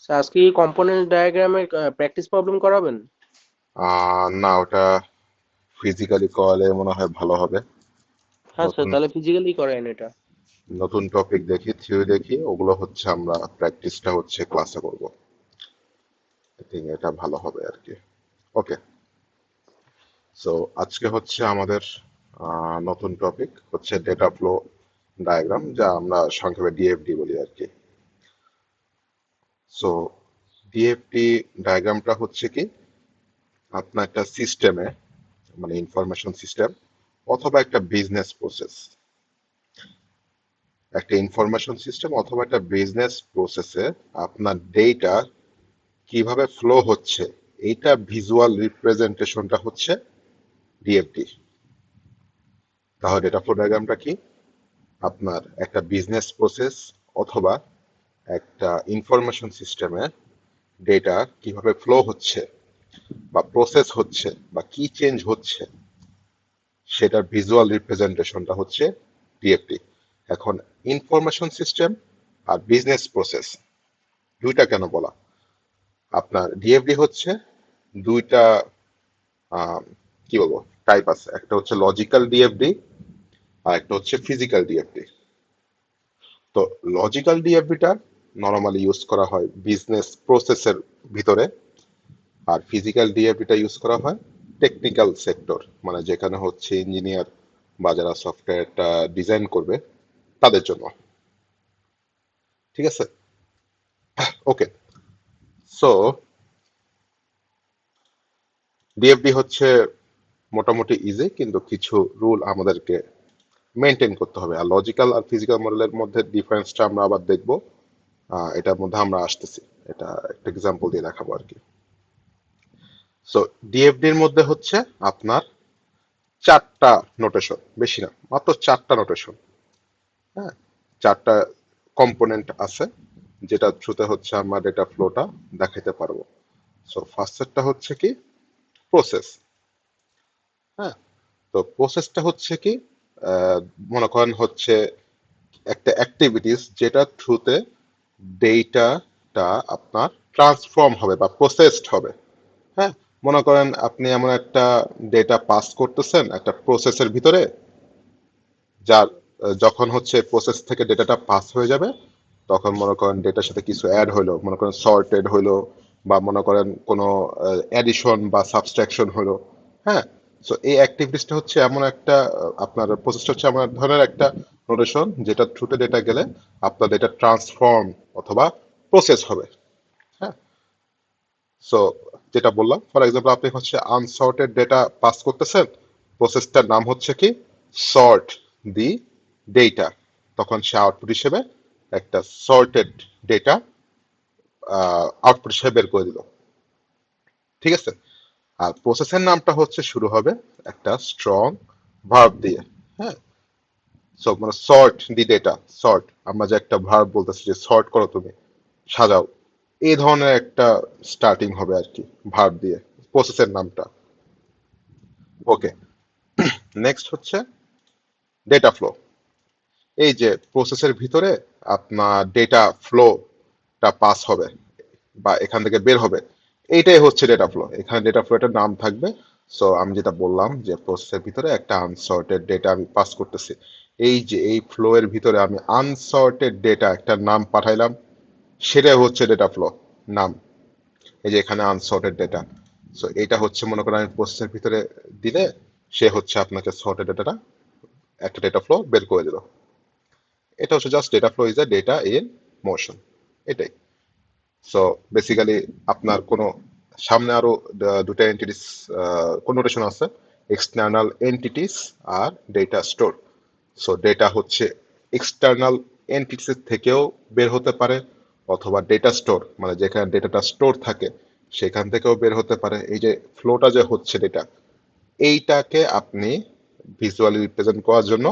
আজকে কি কম্পোনেন্ট ডায়াগ্রামের প্র্যাকটিস প্রবলেম করাবেন? না, ওটা ফিজিক্যালি করালে মনে হয় ভালো হবে। হ্যাঁ স্যার, নতুন তাহলে ফিজিক্যালি করেন এটা। নতুন টপিক দেখি, থিওরি দেখি, ওগুলো হচ্ছে আমরা প্র্যাকটিসটা হচ্ছে ক্লাসে করব। আই থিঙ্ক এটা ভালো হবে আর কি। ওকে, সো আজকে হচ্ছে আমাদের নতুন টপিক হচ্ছে ডেটা ফ্লো ডায়াগ্রাম, যা আমরা সংক্ষেপে ডিএফডি বলি আর কি। সো ডিএফডি ডায়াগ্রামটা হচ্ছে কি, আপনার একটা সিস্টেমে, মানে ইনফরমেশন সিস্টেম অথবা একটা বিজনেস প্রসেস, একটা ইনফরমেশন সিস্টেম অথবা একটা বিজনেস প্রসেসে আপনার ডেটা কিভাবে ফ্লো হচ্ছে, এইটা ভিজুয়াল রিপ্রেজেন্টেশনটা হচ্ছে ডিএফডি। তাহলে ডেটা ফ্লো ডায়াগ্রামটা কি, আপনার একটা বিজনেস প্রসেস অথবা একটা ইনফরমেশন সিস্টেমে ডেটা কিভাবে ফ্লো হচ্ছে বা প্রসেস হচ্ছে বা কি চেঞ্জ হচ্ছে, সেটার ভিজুয়াল রিপ্রেজেন্টেশনটা হচ্ছে ডিএফডি। এখন ইনফরমেশন সিস্টেম আর বিজনেস প্রসেস দুইটা কেন বলা, আপনার ডিএফডি হচ্ছে দুইটা, আহ, কি বলবো, টাইপ আছে। একটা হচ্ছে লজিক্যাল ডিএফডি আর একটা হচ্ছে ফিজিক্যাল ডিএফডি। তো লজিক্যাল ডিএফডিটা নর্মালি ইউজ করা হয় বিজনেস প্রসেসের ভিতরে, আর ফিজিক্যাল ডিএফডিটা ইউজ করা হয় টেকনিক্যাল সেক্টর, মানে যেখানে হচ্ছে ইঞ্জিনিয়ার বা যারা সফটওয়্যারটা ডিজাইন করবে তাদের জন্য। ঠিক আছে, ওকে। সো ডিএফডি হচ্ছে মোটামুটি ইজি, কিন্তু কিছু রুল আমাদেরকে মেনটেন করতে হবে। আর লজিক্যাল আর ফিজিক্যাল মডেলের মধ্যে ডিফারেন্সটা আমরা আবার দেখবো, এটার মধ্যে আমরা আসতেছি। এটা একটা এক্সাম্পল দিয়ে দেখাবো আর কি। সো ডিএফডির মধ্যে হচ্ছে আপনার চারটা নোটেশন, বেশি না, মাত্র চারটা নোটেশন। হ্যাঁ, চারটা কম্পোনেন্ট আছে, যেটা থ্রুতে হচ্ছে আমরা ডেটা ফ্লোটা দেখাতে পারবো। সো ফার্স্টেরটা হচ্ছে কি, প্রসেস। হ্যাঁ, তো প্রসেসটা হচ্ছে কি, আহ, মনে করেন হচ্ছে একটা অ্যাক্টিভিটিস যেটা থ্রুতে ডেটাটা আপনার ট্রান্সফর্ম হবে বা প্রসেসড হবে। হ্যাঁ, মনে করেন আপনি এমন একটা ডেটা পাস করতেছেন একটা প্রসেসের ভিতরে, যার যখন হচ্ছে প্রসেস থেকে ডেটাটা পাস হয়ে যাবে, তখন মনে করেন ডেটার সাথে কিছু অ্যাড হইলো, মনে করেন সর্টেড হইলো, বা মনে করেন কোনো অ্যাডিশন বা সাবস্ট্রাকশন হলো। হ্যাঁ, সো এই অ্যাক্টিভিটিসটা হচ্ছে এমন একটা, আপনার প্রসেসটা হচ্ছে এমন এক ধরনের একটা নোটেশন যেটা থ্রুতে ডেটা গেলে আপনার ডেটা ট্রান্সফর্ম অথবা প্রসেস হবে। হ্যাঁ, সো যেটা বললাম, ফর এক্সাম্পল আপনি হচ্ছে আনসর্টেড ডেটা পাস করতেছেন, প্রসেসটার নাম হচ্ছে কি, সর্ট দি ডেটা, তখন সে আউটপুট হিসেবে একটা সর্টেড ডেটা আউটপুট হিসেবে বের করে দিল। ঠিক আছে, আর প্রসেসের নামটা হচ্ছে শুরু হবে একটা স্ট্রং ভার্ব দিয়ে। হ্যাঁ, সো মানে সর্ট দি ডেটা, সর্ট, আমরা যে একটা ভার্ব বলতেছি যে সর্ট করো তুমি, সাজাও, এই ধরনের একটা স্টার্টিং হবে আর কি ভার্ব দিয়ে প্রসেসের নামটা। ওকে, নেক্সট হচ্ছে ডেটা ফ্লো। এই যে প্রসেসের ভিতরে আপনার ডেটা ফ্লোটা পাস হবে বা এখান থেকে বের হবে, এইটাই হচ্ছে ডেটা ফ্লো। এখানে ডেটা ফ্লো এর নাম থাকবে। সো আমি যেটা বললাম যে প্রসেসের ভিতরে একটা আনসর্টেড ডেটা আমি পাস করতেছি, এই যে এই ফ্লো এর ভিতরে আমি আনসর্টেড ডেটা একটা নাম পাঠাইলাম, সেটাই হচ্ছে ডেটা ফ্লো নাম। এই যে এখানে আনসর্টেড ডেটা, সো এটা হচ্ছে মনে করেন আমি প্রসেসের ভিতরে দিলে সে হচ্ছে আপনাকে সর্টেড ডেটাটা, একটা ডেটা ফ্লো বের করে দিল। এটা হচ্ছে just data flow is a data in motion, এটাই। সো বেসিক্যালি আপনার কোনো সামনে আরো দুটো এন্টিটিস কোনোটেশন আছে, এক্সটার্নাল এন্টিটিস আর ডেটা স্টোর। সো ডেটা হচ্ছে এক্সটার্নাল এন্টিটিস থেকেও বের হতে পারে, অথবা ডেটা স্টোর মানে যেখানে ডেটাটা স্টোর থাকে সেখান থেকেও বের হতে পারে। এই যে ফ্লোটা যে হচ্ছে ডেটা, এইটাকে আপনি ভিজুয়ালি রিপ্রেজেন্ট করার জন্য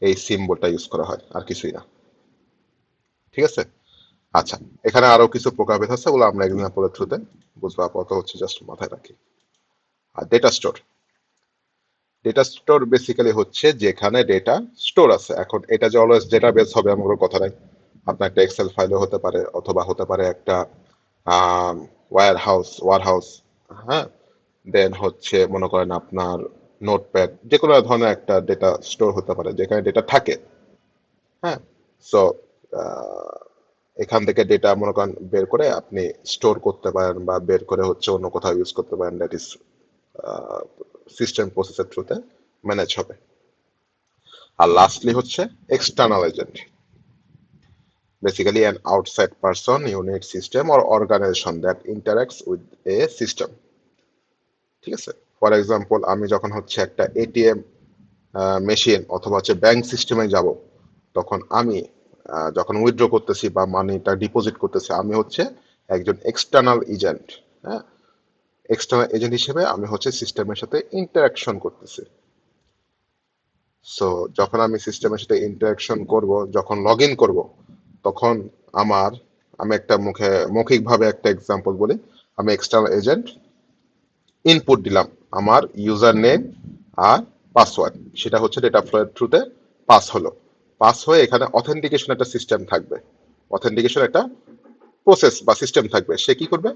এই সিম্বলটা ইউজ করা হয়, আর কিছুই না। ঠিক আছে, আচ্ছা, এখানে আরো কিছু প্রকারভেদ আছে, ওগুলো আমরা এক্সাম্পলের থ্রুতে বুঝবো, আপাতত হচ্ছে জাস্ট মাথায় রাখি। আর data store, data store basically হচ্ছে যেখানে ডেটা স্টোর আছে। এখন এটা যে অলওয়েজ ডেটাবেস হবে এমন কোনো কথা নাই, আপনার একটা এক্সেল ফাইলও হতে পারে, অথবা হতে পারে একটা ওয়ারহাউস, হ্যাঁ, দেন হচ্ছে মনে করেন আপনার নোটপ্যাড, যে কোনো ধরনের একটা ডেটা স্টোর হতে পারে যেখানে ডেটা থাকে। হ্যাঁ, সো এখান থেকে ডেটা মনে করেন বের করে আপনি স্টোর করতে পারেন বা বের করে হচ্ছে অন্য কোথাও ইউজ করতে পারেন, দ্যাট ইজ সিস্টেম প্রসেসের থ্রুতে ম্যানেজ হবে। আর লাস্টলি হচ্ছে external agent, basically an outside person, unit, system or organisation that interacts with a system. ঠিক আছে, ফর এক্সাম্পল আমি যখন হচ্ছে একটা এটিএম মেশিন অথবা হচ্ছে ব্যাংক সিস্টেমে যাব, তখন আমি যখন উইথড্র করতেছি বা মানিটা ডিপোজিট করতেছি, আমি হচ্ছে একজন এক্সটার্নাল এজেন্ট। হ্যাঁ, এক্সটার্নাল এজেন্ট হিসেবে আমি হচ্ছে সিস্টেমের সাথে ইন্টারাকশন করতেছি। সো যখন আমি সিস্টেমের সাথে ইন্টারাকশন করব, যখন লগ ইন করবো, তখন আমার, আমি একটা মৌখিকভাবে একটা এক্সাম্পল বলি, আমি এক্সটার্নাল এজেন্ট ইনপুট দিলাম আমার ইউজার নেম আর পাসওয়ার্ড, সেটা হচ্ছে ডেটা ফ্লো এর থ্রুতে পাস হলো। পাস হয়ে এখানে অথেন্টিকেশন একটা সিস্টেম থাকবে, অথেন্টিকেশন একটা প্রসেস বা সিস্টেম থাকবে। সে কি করবে,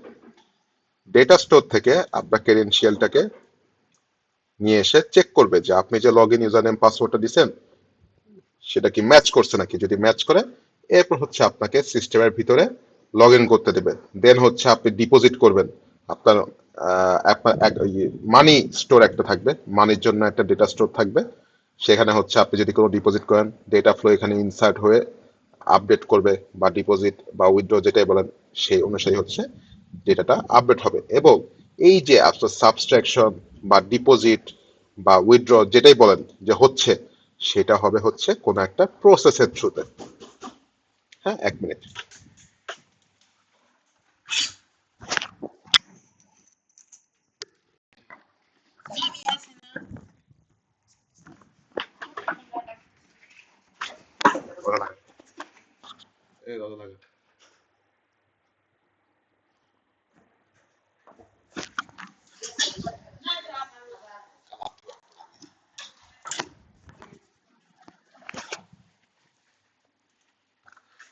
ডেটা স্টোর থেকে আপনার ক্রেডেনশিয়ালটাকে নিয়ে এসে চেক করবে যে আপনি যে লগ ইন ইউজার নেম পাসওয়ার্ডটা দিচ্ছেন সেটা কি ম্যাচ করছে নাকি। যদি ম্যাচ করে, এরপর হচ্ছে আপনাকে সিস্টেমের ভিতরে লগ ইন করতে দেবে। দেন হচ্ছে আপনি ডিপোজিট করবেন আপনার মানি স্টোর একটা থাকবে, মানির জন্য একটা ডেটা স্টোর থাকবে। সেখানে হচ্ছে আপনি যদি কোনো ডিপোজিট করেন, ডেটা ফ্লো এখানে ইনসার্ট হয়ে আপডেট করবে, বা ডিপোজিট বা উইথড্র যেটাই বলেন সেই অনুসারে হচ্ছে ডেটাটা আপডেট হবে। এবং এই যে আপনার সাবস্ট্রাকশন বা ডিপোজিট বা উইথড্র যেটাই বলেন যে হচ্ছে, সেটা হবে হচ্ছে কোনো একটা প্রসেসের থ্রুতে। হ্যাঁ, 1 মিনিট।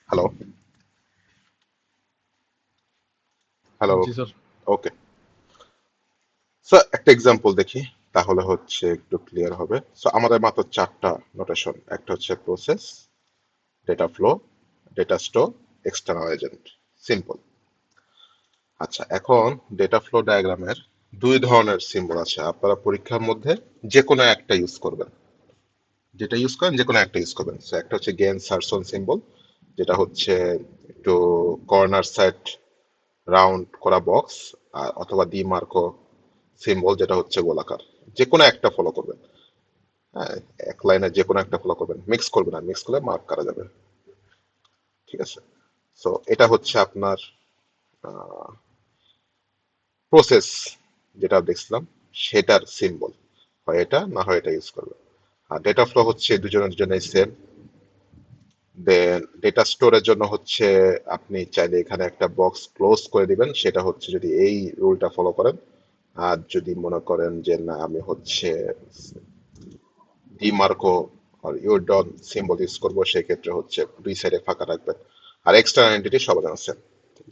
হ্যালো, হ্যালো, জি স্যার। ওকে। সো একটা এক্সাম্পল দেখি, তাহলে হচ্ছে একটু ক্লিয়ার হবে। সো আমাদের মাত্র 4টা নোটেশন, একটা হচ্ছে process, data flow, data store, external agent, simple. আচ্ছা, এখন ডেটা ফ্লো ডায়াগ্রামের 2 ধরনের সিম্বল আছে, আপনারা পরীক্ষার মধ্যে যে কোনো একটা ইউজ করবেন, যেটা ইউজ করেন যে কোনো একটা ইউজ করবেন। সো একটা হচ্ছে গেন সারসন সিম্বল, যেটা হচ্ছে একটু কর্নার সাইড রাউন্ড করা বক্স, আর অথবা ডি মার্কো সিম্বল, যেটা হচ্ছে গোলাকার। যে কোনো একটা ফলো করবেন। হ্যাঁ, এক লাইনে যে কোনো একটা ফলো করবেন, মিক্স করবেন না, মিক্স করলে মার্ক করা যাবে। ঠিক আছে, সো এটা হচ্ছে আপনার প্রসেস, যেটা দেখছিলাম সেটার সিম্বল, হয় এটা না হয় এটা ইউজ করবে। আর ডেটা ফ্লো হচ্ছে দুজনের জন্যই সেম। দেন ডেটা স্টোরের জন্য হচ্ছে আপনি চাইলে এখানে একটা বক্স ক্লোজ করে দিবেন, সেটা হচ্ছে যদি এই রুলটা ফলো করেন। আর যদি মনে করেন যে না, আমি হচ্ছে ডিমার্কো আর ইউডন সিম্বল ইউজ করবো, সেক্ষেত্রে হচ্ছে 2 সাইডে ফাঁকা রাখবেন। আর এক্সটার্নাল এন্টিটি সবার জন্য সেম,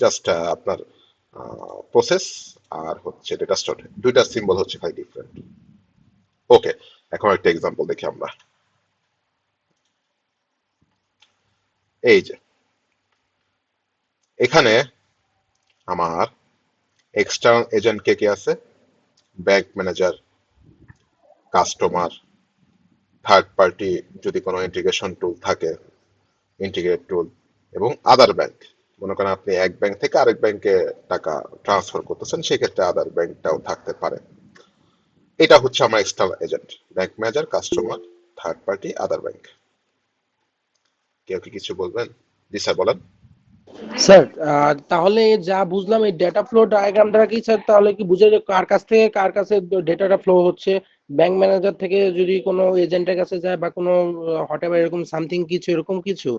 জাস্ট আপনার প্রসেস আর হচ্ছে ডেটা স্টোর, 2টা সিম্বল হচ্ছে খালি ডিফারেন্ট। ওকে, এখন একটা এক্সাম্পল দেখি আমরা। এই যে এখানে আমার এক্সটার্নাল এজেন্ট কে কে আছে, bank manager, customer, third party যদি কোনো ইন্টিগ্রেশন টুল থাকে, ইন্টিগ্রেট টুল, এবং আদার ব্যাংক। মনে করেন আপনি এক ব্যাংক থেকে আরেক ব্যাংকে টাকা ট্রান্সফার করতেছেন, সেক্ষেত্রে আদার ব্যাংকটাও থাকতে পারে। এটা হচ্ছে আমার external agent, bank manager, customer, third party, আদার ব্যাংক। কেউ কি কিছু বলবেন? জি স্যার, বলেন। স্যার তাহলে যা বুঝলাম এই ডেটা ফ্লো ডায়াগ্রাম দ্বারা কি স্যার তাহলে কি বুঝে যে কার কাছ থেকে কার কাছে ডেটাটা ফ্লো হচ্ছে, ব্যাংক ম্যানেজার থেকে যদি কোনো এজেন্টের কাছে যায় বা কোনো হটেভার এরকম সামথিং কিছু এরকম কিছু।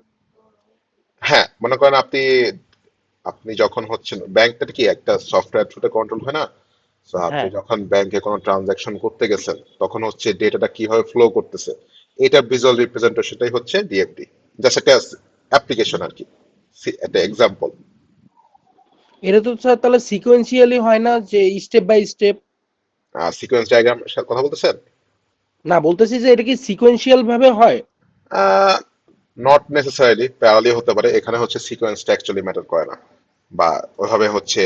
হ্যাঁ, মনে করেন আপনি আপনি যখন হচ্ছেন ব্যাংকটা কি একটা সফটওয়্যার থ্রুতে কন্ট্রোল হয় না। তো আপনি হ্যাঁ, যখন ব্যাংকে কোনো ট্রানজাকশন করতে গেছেন, তখন হচ্ছে ডেটাটা কিভাবে ফ্লো করতেছে, এটা ভিজুয়াল রিপ্রেজেন্টেশনটাই হচ্ছে ডিএফডি। জাস্ট একটা অ্যাপ্লিকেশন আর কি, একটা এক্সাম্পল। এটা তো স্যার তাহলে সিকোয়েন্সিয়ালি হয় না, যে step by step? Sequence diagram কথা বলতেছেন? না, বলতেছি যে এটা কি সিকোয়েন্সিয়াল ভাবে হয়? নট নেসেসারিলি প্যারালি হতে পারে, এখানে হচ্ছে সিকোয়েন্সটা অ্যাকচুয়ালি ম্যাটার করে না, বা ওইভাবে হচ্ছে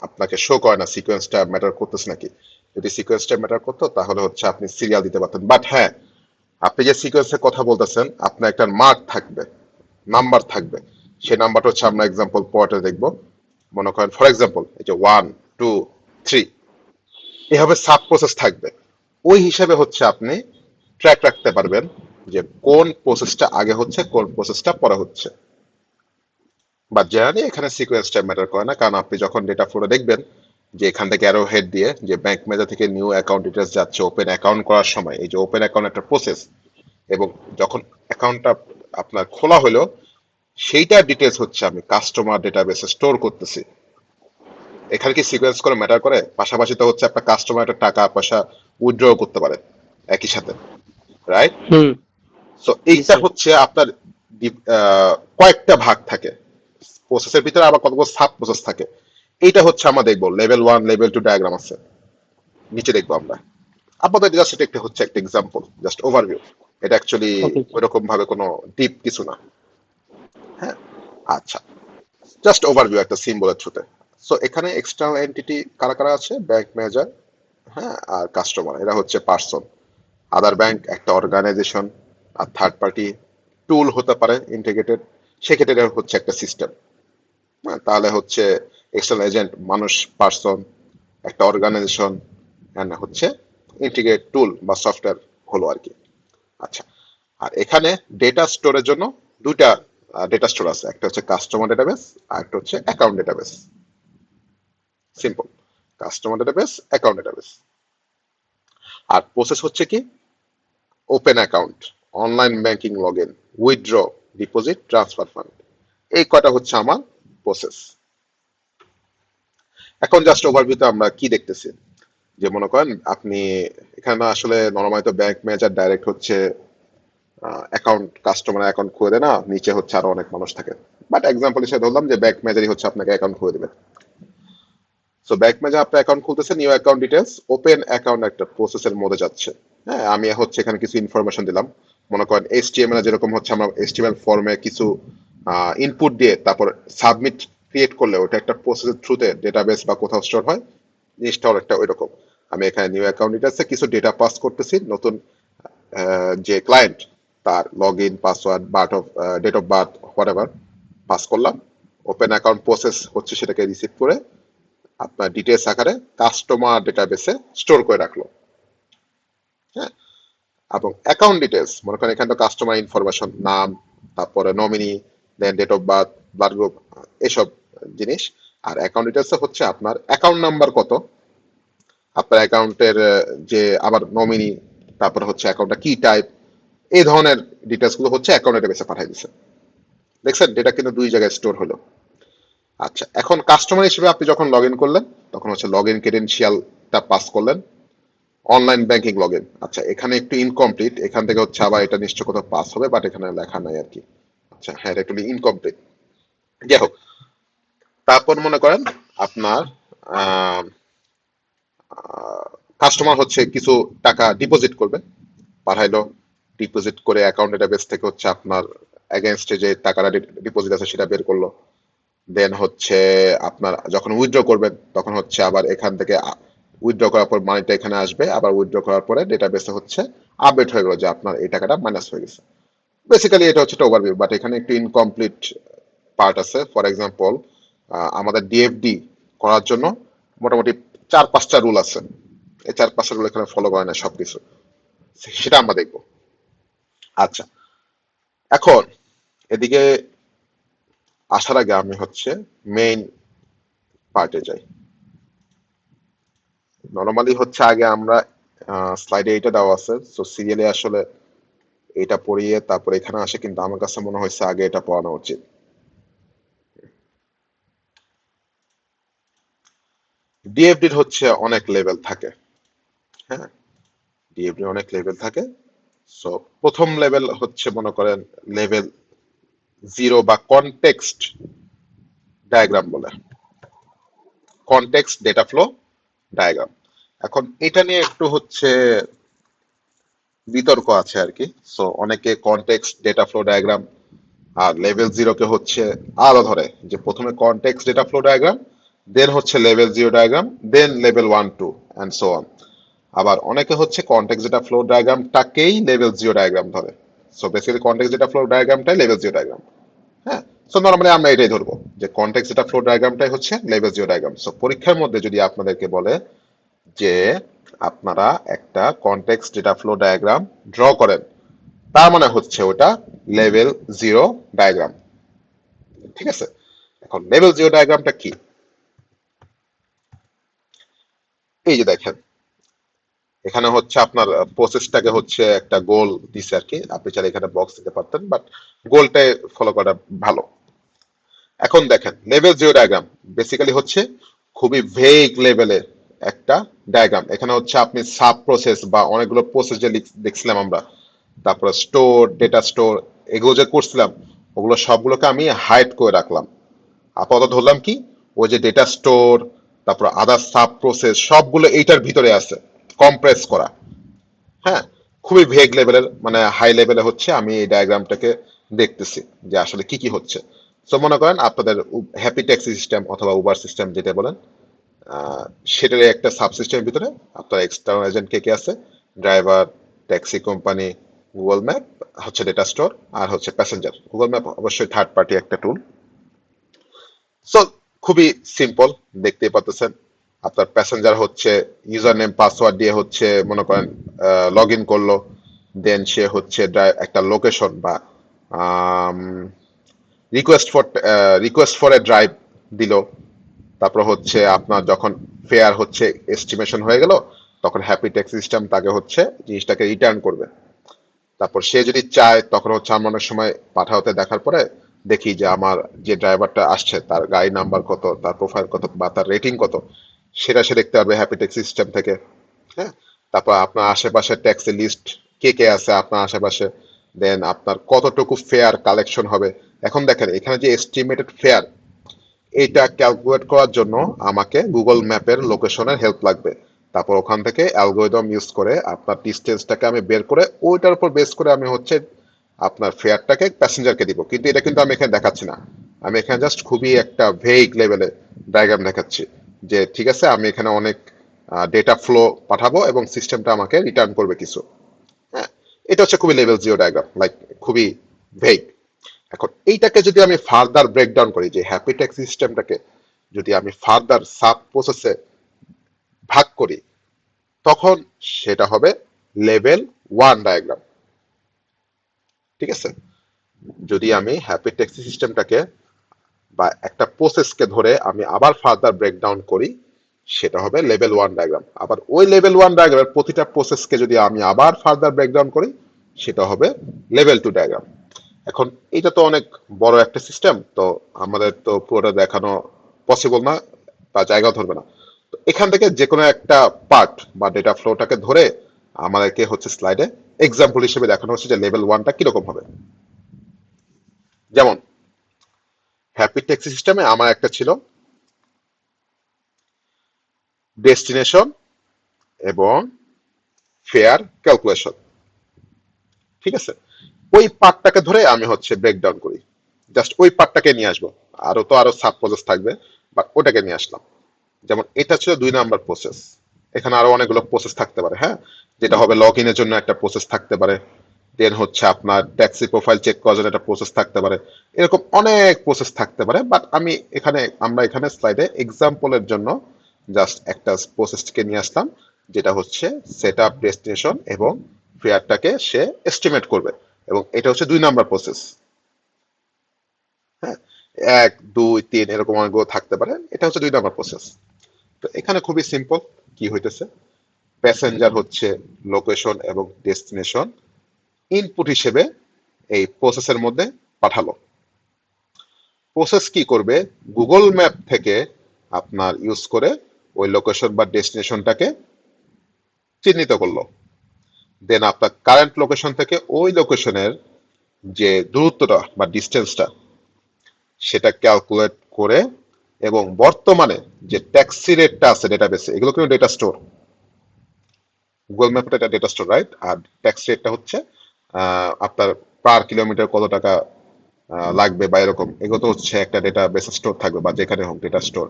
আপনাকে শো করে না সিকোয়েন্সটা ম্যাটার করতেছে নাকি। যদি সিকোয়েন্সটা ম্যাটার করতো তাহলে হচ্ছে আপনি সিরিয়াল দিতে পারতেন, বাট হ্যাঁ, আপনি যে সিকোয়েন্সের কথা বলতেছেন আপনার একটা মার্ক থাকবে, নাম্বার থাকবে। সেই নাম্বারটা হচ্ছে আমরা এক্সাম্পল পরে দেখবো। মনে করেন ফর এক্সাম্পল এই যে 1 2 3 এভাবে সাব প্রসেস থাকবে। ওই হিসাবে হচ্ছে আপনি ট্র্যাক রাখতে পারবেন যে কোন প্রসেসটা আগে হচ্ছে কোন প্রসেসটা পরে হচ্ছে। বা জেনারেলি এখানে সিকোয়েন্সটা ম্যাটার করে না, কারণ আপনি যখন ডেটা ফ্লোটা দেখবেন যে এখান থেকে অ্যারো হেড দিয়ে যে ব্যাংক ম্যানেজার থেকে নিউ অ্যাকাউন্ট ডিটেলস যাচ্ছে ওপেন অ্যাকাউন্ট করার সময়, এই যে ওপেন অ্যাকাউন্ট একটা প্রসেস, এবং যখন অ্যাকাউন্টটা আপনার খোলা হলো সেইটার ডিটেলস হচ্ছে আমি কাস্টমার ডেটাবেসে স্টোর করতেছি। এখানে কি সিকোয়েন্স করে ম্যাটার করে? পাশাপাশি তো হচ্ছে আপনার কাস্টমার একটা টাকা পয়সা উইথড্র করতে পারে একই সাথে, রাইট? হুম। সো জি এইটা স্যার। হচ্ছে আপনার কয়েকটা ভাগ থাকে, প্রসেসের ভিতরে আবার কতগুলো সাব প্রসেস থাকে। এইটা হচ্ছে আমরা দেখবো লেভেল 1 লেভেল 2 ডায়াগ্রাম আছে, নিচে দেখবো আমরা। আপাতত জাস্ট এটা একটা হচ্ছে একটা এক্সাম্পল, জাস্ট ওভারভিউ। এটা অ্যাকচুয়ালি ওকে স্যার। ওইরকম ভাবে কোনো ডিপ কিছু না। হ্যাঁ, আচ্ছা, জাস্ট ওভারভিউ একটা সিম্বলের থ্রুতে। সো এখানে এক্সটার্নাল এন্টিটি কারা কারা আছে? ব্যাংক ম্যানেজার, হ্যাঁ, আর কাস্টমার, এরা হচ্ছে পার্সন। আদার ব্যাংক একটা অর্গানাইজেশন, আর থার্ড পার্টি টুল হতে পারে ইন্টিগ্রেটেড, সেক্ষেত্রে এটা হচ্ছে একটা সিস্টেম। তাহলে হচ্ছে এক্সটার্নাল এজেন্ট মানুষ, পার্সন, একটা অর্গানাইজেশন, এন্ড হচ্ছে ইন্টিগ্রেট টুল বা সফটওয়্যার হলো আর কি। আচ্ছা, আর এখানে ডেটা স্টোরের জন্য দুইটা ডেটা স্টোর আছে, একটা হচ্ছে কাস্টমার ডেটাবেস আর একটা হচ্ছে account database. Simple, customer database, account database. আর প্রসেস হচ্ছে কি? Open account, online banking log in, withdraw, deposit, transfer fund, এই কয়টা হচ্ছে আমার প্রসেস। এখন জাস্ট ওভারভিউতে আমরা কি দেখতেছি, যে মনে করেন আপনি এখানে আসলে নরমালি তো ব্যাংক ম্যানেজার ডাইরেক্ট হচ্ছে অ্যাকাউন্ট, কাস্টমার অ্যাকাউন্ট খুলে দেয় না, নিচে হচ্ছে আরো অনেক মানুষ থাকে। বাট এক্সাম্পল হিসেবে ধরলাম যে ব্যাংক ম্যানেজারই হচ্ছে আপনাকে অ্যাকাউন্ট খুলে দেবে। সো ব্যাংক ম্যানেজার আপনার অ্যাকাউন্ট খুলতেছে, new account details, open account একটা প্রসেসের মধ্যে যাচ্ছে। হ্যাঁ, আমি হচ্ছে এখানে কিছু ইনফরমেশন দিলাম। মনে করেন এইচটিএমএল যেরকম হচ্ছে আমরা এইচটিএমএল ফর্মে কিছু ইনপুট দিয়ে তারপর সাবমিট ক্রিয়েট করলে ওটা একটা প্রসেসের থ্রুতে ডেটাবেস বা কোথাও স্টোর হয়, জিনিসটা অনেকটা ওই রকম। আমি এখানে নিউ অ্যাকাউন্ট ডিটেলসে কিছু ডেটা পাস করতেছি, নতুন যে ক্লায়েন্ট তার log in, password, date of birth, whatever pass করলাম। ওপেন অ্যাকাউন্ট প্রসেস হচ্ছে সেটাকে রিসিভ করে আপনার ডিটেলস আকারে কাস্টমার ডেটাবেসে স্টোর করে রাখলো। হ্যাঁ, এবং অ্যাকাউন্ট ডিটেলস মনে করেন এখানে তো কাস্টমার ইনফরমেশন, নাম, তারপরে nominee, then date of birth, blood group, এসব জিনিস। আর অ্যাকাউন্ট ডিটেলস হচ্ছে আপনার অ্যাকাউন্ট নাম্বার কত, আপনার অ্যাকাউন্টের যে আবার নমিনি, তারপরে হচ্ছে অ্যাকাউন্টটা কি টাইপ, এই ধরনের ডিটেলস গুলো হচ্ছে অ্যাকাউন্ট ডেটাবেসে পাঠিয়ে দিচ্ছে। দেখছেন ডেটা কিন্তু দুই জায়গায় স্টোর হলো। আচ্ছা, এখন কাস্টমার হিসেবে আপনি যখন লগ ইন করলেন তখন হচ্ছে লগ ইন ক্রেডেনশিয়ালটা পাস করলেন, অনলাইন ব্যাংকিং লগ ইন। আচ্ছা, এখানে একটু ইনকমপ্লিট, এখান থেকে হচ্ছে আবার এটা নিশ্চয় কোথাও পাস হবে, বাট এখানে লেখা নাই আর কি। আচ্ছা হ্যাঁ, এটা একটু ইনকমপ্লিট, যাই হোক। তারপর মনে করেন আপনার কাস্টমার হচ্ছে কিছু টাকা ডিপোজিট করবে, পাঠাইলো, ডিপোজিট করে অ্যাকাউন্ট ডেটাবেস থেকে হচ্ছে আপনার এগেনস্টে যে টাকাটা ডিপোজিট আছে সেটা বের করলো। দেন হচ্ছে আপনার যখন উইথড্র করবেন তখন হচ্ছে আবার এখান থেকে উইথড্র করার পর মানিটা এখানে আসবে, আবার উইথড্র করার পরে ডেটাবেসে হচ্ছে আপডেট হয়ে গেল যে আপনার এই টাকাটা মাইনাস হয়ে গেছে। বেসিক্যালি এটা হচ্ছে একটা ওভারভিউ, বাট এখানে একটু ইনকমপ্লিট পার্ট আছে। ফর এক্সাম্পল আমাদের ডিএফডি করার জন্য মোটামুটি 4-5টা রুল আছে, এই 4-5টা রুল এখানে ফলো করে না সবকিছু, সেটা আমরা দেখবো। আচ্ছা, এখন এদিকে আসার আগে আমি হচ্ছে মেইন পার্টে যাই। নর্মালি হচ্ছে আগে আমরা স্লাইডে এটা দেওয়া আছে, সো সিরিয়ালে আসলে এটা পড়িয়ে তারপর এখানে আসে, কিন্তু আমার কাছে মনে হয়েছে আগে এটা পড়ানো উচিত। ডিএফডির হচ্ছে অনেক লেভেল থাকে। হ্যাঁ, ডিএফডি অনেক লেভেল থাকে। সো প্রথম লেভেল হচ্ছে মনে করেন লেভেল 0 বা কনটেক্সট ডায়াগ্রাম বলে। Context data flow diagram. এখন এটা নিয়ে একটু হচ্ছে বিতর্ক আছে আর কি। সো অনেকে কনটেক্সট ডেটা ফ্লো ডায়াগ্রাম আর লেভেল জিরোকে হচ্ছে আলাদা ধরে, যে প্রথমে context data flow diagram, then হচ্ছে level zero diagram, then level one two and so on. আবার অনেকে হচ্ছে কনটেক্সট ডেটা ফ্লো ডায়াগ্রামটাকেই লেভেল জিরো ডায়াগ্রাম ধরে। So basically context data flow ডায়াগ্রামটাই লেভেল জিরো ডায়াগ্রাম। হ্যাঁ, সো নর্মালি আমরা এটাই ধরবো যে কনটেক্সট ডেটা ফ্লো ডায়াগ্রামটাই হচ্ছে লেভেল জিরো ডায়াগ্রাম। সো পরীক্ষার মধ্যে যদি আপনাদেরকে বলে যে আপনারা একটা context data flow diagram draw করেন, তার মানে হচ্ছে ওটা লেভেল জিরো ডায়াগ্রাম। ঠিক আছে, এখন লেভেল জিরো ডায়াগ্রামটা কি? এই যে দেখেন, এখানে হচ্ছে আপনার প্রসেসটাকে হচ্ছে একটা গোল দিছে আর কি, আপনি চাইলে এখানে বক্স দিতে পারতেন, বাট গোলটাই ফলো করা ভালো। এখন দেখেন লেভেল জিরো ডায়াগ্রাম বেসিক্যালি হচ্ছে খুবই ভেগ লেভেলের একটা ডায়াগ্রাম। এখানে হচ্ছে আপনি সাব প্রসেস বা অনেকগুলো প্রসেস যে দেখছিলাম আমরা, তারপরে স্টোর, ডেটা স্টোর, এগুলো যে করছিলাম, ওগুলো সবগুলোকে আমি হাইড করে রাখলাম। আপাতত ধরলাম কি, ওই যে ডেটা স্টোর, তারপর আদার সাব প্রসেস, সবগুলো এইটার ভিতরে আছে, কম্প্রেস করা। হ্যাঁ, খুবই ভেগ লেভেলের, মানে হাই লেভেলে হচ্ছে আমি এই ডায়াগ্রামটাকে দেখতেছি যে আসলে কি কি হচ্ছে। তো মনে করেন আপনাদের হ্যাপি ট্যাক্সি সিস্টেম অথবা উবার সিস্টেম যেটা বলেন, সেটার একটা সাবসিস্টেমের ভিতরে আপনার এক্সটার্নাল এজেন্ট কে কে আছে, driver, taxi company, Google map হচ্ছে ডেটা স্টোর, আর হচ্ছে প্যাসেঞ্জার। গুগল ম্যাপ অবশ্যই থার্ড পার্টি একটা টুল। সো খুবই সিম্পল, দেখতেই পাচ্ছেন। আপনার প্যাসেঞ্জার হচ্ছে ইউজার নেম পাসওয়ার্ড দিয়ে হচ্ছে মনে করেন লগ ইন করলো, দেন সে হচ্ছে একটা লোকেশন বা রিকোয়েস্ট ফর এ ড্রাইভ দিল। তারপর হচ্ছে আপনার যখন ফেয়ার হচ্ছে এস্টিমেশন হয়ে গেল, তখন হ্যাপি ট্যাক্সি সিস্টেম তাকে হচ্ছে জিনিসটাকে রিটার্ন করবে। তারপর সে যদি চায় তখন হচ্ছে আমরা অনেক সময় পাঠাতে দেখার পরে দেখি যে আমার যে ড্রাইভারটা আসছে তার গাড়ি নাম্বার কত, তার প্রোফাইল কত, বা তার রেটিং কত, সেটা সে দেখতে পারবে হ্যাপি ট্যাক্সি সিস্টেম থেকে। হ্যাঁ, তারপর আপনার আশেপাশে ট্যাক্সি লিস্ট কে কে আছে আপনার আশেপাশে, দেন আপনার কতটুকু ফেয়ার কালেকশন হবে। এখন দেখেন এখানে যে এস্টিমেটেড ফেয়ার, এটা ক্যালকুলেট করার জন্য আমাকে গুগল ম্যাপের লোকেশনের হেল্প লাগবে। তারপর ওখান থেকে অ্যালগোরিদম ইউজ করে আপনার ডিস্টেন্সটাকে আমি বের করে ওইটার উপর বেস করে আমি হচ্ছে আপনার ফেয়ারটাকে প্যাসেঞ্জারকে দিব। কিন্তু এটা কিন্তু আমি এখানে দেখাচ্ছি না, আমি এখানে জাস্ট খুবই একটা ভেগ লেভেলে ডায়াগ্রাম দেখাচ্ছি যে ঠিক আছে আমি এখানে অনেক ডেটা ফ্লো পাঠাবো এবং সিস্টেমটা আমাকে রিটার্ন করবে কিছু। হ্যাঁ, এটা হচ্ছে খুবই লেভেল জিরো ডায়াগ্রাম, লাইক খুবই ভেগ। এখন এইটাকে যদি আমি ফার্দার ব্রেকডাউন করি, যে হ্যাপি ট্যাক্সি সিস্টেমটাকে যদি আমি ফার্দার সাব প্রসেসে ভাগ করি, তখন সেটা হবে লেভেল ওয়ান ডায়াগ্রাম। ঠিক আছে, যদি আমি হ্যাপি ট্যাক্সি সিস্টেমটাকে বা একটা প্রসেসকে ধরে আমি আবার ফার্দার ব্রেকডাউন করি, সেটা হবে লেভেল ওয়ান ডায়াগ্রাম। আবার ওই লেভেল ওয়ান ডায়াগ্রামের প্রতিটা প্রসেসকে যদি আমি আবার ফার্দার ব্রেকডাউন করি, সেটা হবে লেভেল টু ডায়াগ্রাম। এখন এটা তো অনেক বড় একটা সিস্টেম, তো আমাদের তো পুরোটা দেখানো পসিবল না বা জায়গা ধরবে না। তো এখান থেকে যে কোনো একটা পার্ট বা ডেটা ফ্লোটাকে ধরে আমাদেরকে হচ্ছে স্লাইডে এক্সাম্পল হিসেবে দেখানো হচ্ছে যে লেভেল ওয়ানটা কিরকম হবে। যেমন হ্যাপি ট্যাক্সি সিস্টেমে আমার একটা ছিল ডেস্টিনেশন এবং ফেয়ার ক্যালকুলেশন। ঠিক আছে, ওই পার্টটাকে ধরে আমি হচ্ছে ব্রেকডাউন করি, জাস্ট ওই পার্টটাকে নিয়ে আসবো। আরো সাব প্রসেস থাকবে, বাট ওটাকে নিয়ে আসলাম। যেমন এটা ছিল 2 নাম্বার প্রসেস, এখানে আরো অনেকগুলো প্রসেস থাকতে পারে। হ্যাঁ, যেটা হবে লগ ইনের জন্য একটা প্রসেস থাকতে পারে, দেন হচ্ছে আপনার ট্যাক্সি প্রোফাইল চেক করার জন্য একটা প্রসেস থাকতে পারে। এরকম অনেক প্রসেস থাকতে পারে, বাট আমরা এখানে স্লাইডে এক্সাম্পলের জন্য জাস্ট একটা প্রসেসকে নিয়ে আসলাম, যেটা হচ্ছে সেট আপ ডেস্টিনেশন এবং ফেয়ারটাকে সে এস্টিমেট করবে, এবং এটা হচ্ছে 2 নাম্বার প্রসেস। হ্যাঁ, 1 2 3 এরকম অনেকগুলো থাকতে পারে, এটা হচ্ছে 2 নাম্বার প্রসেস। তো এখানে খুবই সিম্পল কি হইতেছে, প্যাসেঞ্জার হচ্ছে লোকেশন এবং ডেস্টিনেশন ইনপুট হিসেবে এই প্রসেসের মধ্যে পাঠালো। প্রসেস কি করবে, গুগল ম্যাপ থেকে আপনার ইউজ করে ওই লোকেশন বা ডেস্টিনেশনটাকে চিহ্নিত করলো। দেন আপনার কারেন্ট লোকেশন থেকে ওই লোকেশনের যে দূরত্বটা বা ডিস্টেন্সটা, সেটা ক্যালকুলেট করে এবং বর্তমানে যে ট্যাক্সি রেটটা আছে ডেটাবেসে, এগুলো কিন্তু ডেটা স্টোর, গুগল ম্যাপটা একটা ডেটা স্টোর, রাইট? আর ট্যাক্সি রেটটা হচ্ছে আপনার পার কিলোমিটার কত টাকা লাগবে বা এরকম, এগুলো তো হচ্ছে একটা ডেটা বেস স্টোর থাকবে বা যেখানে হোক ডেটা স্টোর।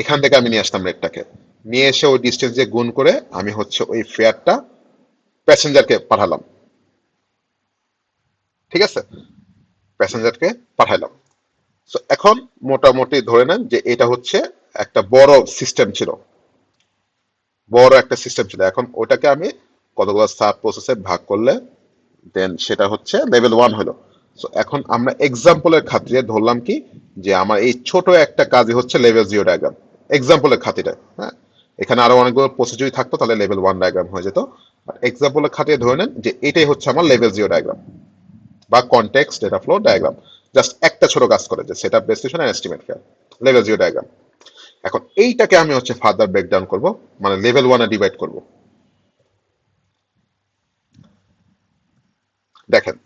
এখান থেকে আমি নিয়ে আসতাম রেটটাকে, নিয়ে এসে ওই ডিস্টেন্স দিয়ে গুণ করে আমি হচ্ছে ওই ফেয়ারটা প্যাসেঞ্জারকে পাঠালাম। ঠিক আছে, প্যাসেঞ্জারকে পাঠাইলাম। তো এখন মোটামুটি ধরে নেন যে এটা হচ্ছে একটা বড় সিস্টেম ছিল, বড় একটা সিস্টেম ছিল। এখন ওটাকে আমি কতগুলো সাব প্রসেসে ভাগ করলে দেন সেটা হচ্ছে লেভেল 1 হলো। সো এখন আমরা এক্সাম্পলের খাতিরে ধরলাম কি, যে আমার এই ছোট একটা কাজই হচ্ছে লেভেল 0 ডায়াগ্রাম, এক্সাম্পলের খাতিরে। হ্যাঁ, এখানে আরো অনেকগুলো প্রসেস যদি থাকতো তাহলে লেভেল 1 ডায়াগ্রাম হয়ে যেত। এক্সাম্পলের খাতিরে ধরে নেন যে এটাই হচ্ছে আমার লেভেল 0 ডায়াগ্রাম বা context data flow diagram. Just একটা ছোট কাজ করে যে setup, destination and estimate fare, level 0 diagram. এখন এইটাকে আমি হচ্ছে ফার্দার ব্রেকডাউন করব, মানে লেভেল 1 এ ডিভাইড করব। দেখেন,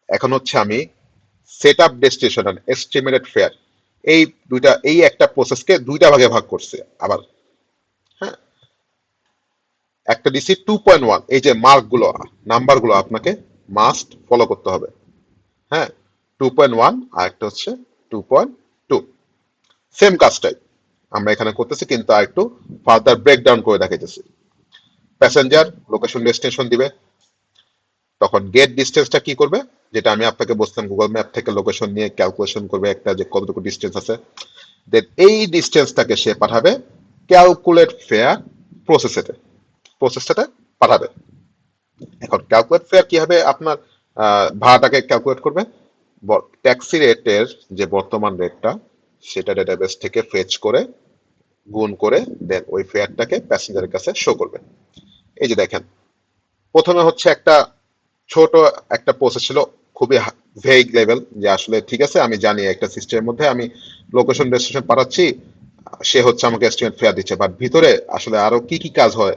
এখন হচ্ছে আমি set up, destination and estimated fare, এই দুইটা, এই একটা প্রসেসকে দুইটা ভাগে ভাগ করছে আবার। হ্যাঁ, একটা দিছি 2.1, এই যে মার্ক গুলো, নাম্বার গুলো আপনাকে মাস্ট ফলো করতে হবে। হ্যাঁ, 2.1 আর একটা হচ্ছে 2.2, সেম কাজটাই আমরা এখানে করতেছি, কিন্তু আর একটু ফার্দার ব্রেকডাউন করে দেখাইতেছি। প্যাসেঞ্জার লোকেশন ডেস্টিনেশন দিবে, তখন গেট ডিস্টেন্সটা কি করবে, যেটা আমি আপনাকে বলছিলাম গুগল ম্যাপ থেকে লোকেশন নিয়ে ক্যালকুলেশন করবে একটা যে কতটুকু ডিস্টেন্স আছে, দেন এই ডিস্টেন্সটাকে সে পাঠাবে ক্যালকুলেট ফেয়ার প্রসেসেতে, প্রসেসটাতে পাঠাবে। এখন ক্যালকুলেট ফেয়ার কি হবে, আপনার ভাড়াটাকে ক্যালকুলেট করবে, ট্যাক্সি রেটের যে বর্তমান রেটটা সেটা ডেটাবেস থেকে ফেচ করে গুণ করে দেন ওই ফেয়ারটাকে প্যাসেঞ্জারের কাছে শো করবে। এই যে দেখেন, প্রথমে হচ্ছে একটা ছোট একটা প্রসেস ছিল, খুবই ভেগ লেভেল, যে আসলে ঠিক আছে আমি জানি একটা সিস্টেমের মধ্যে আমি লোকেশন ডেস্টিনেশন পাঠাচ্ছি, সে হচ্ছে আমাকে এস্টিমেট ফেয়ার দিচ্ছে, বাট ভিতরে আসলে আরো কি কি কাজ হয়,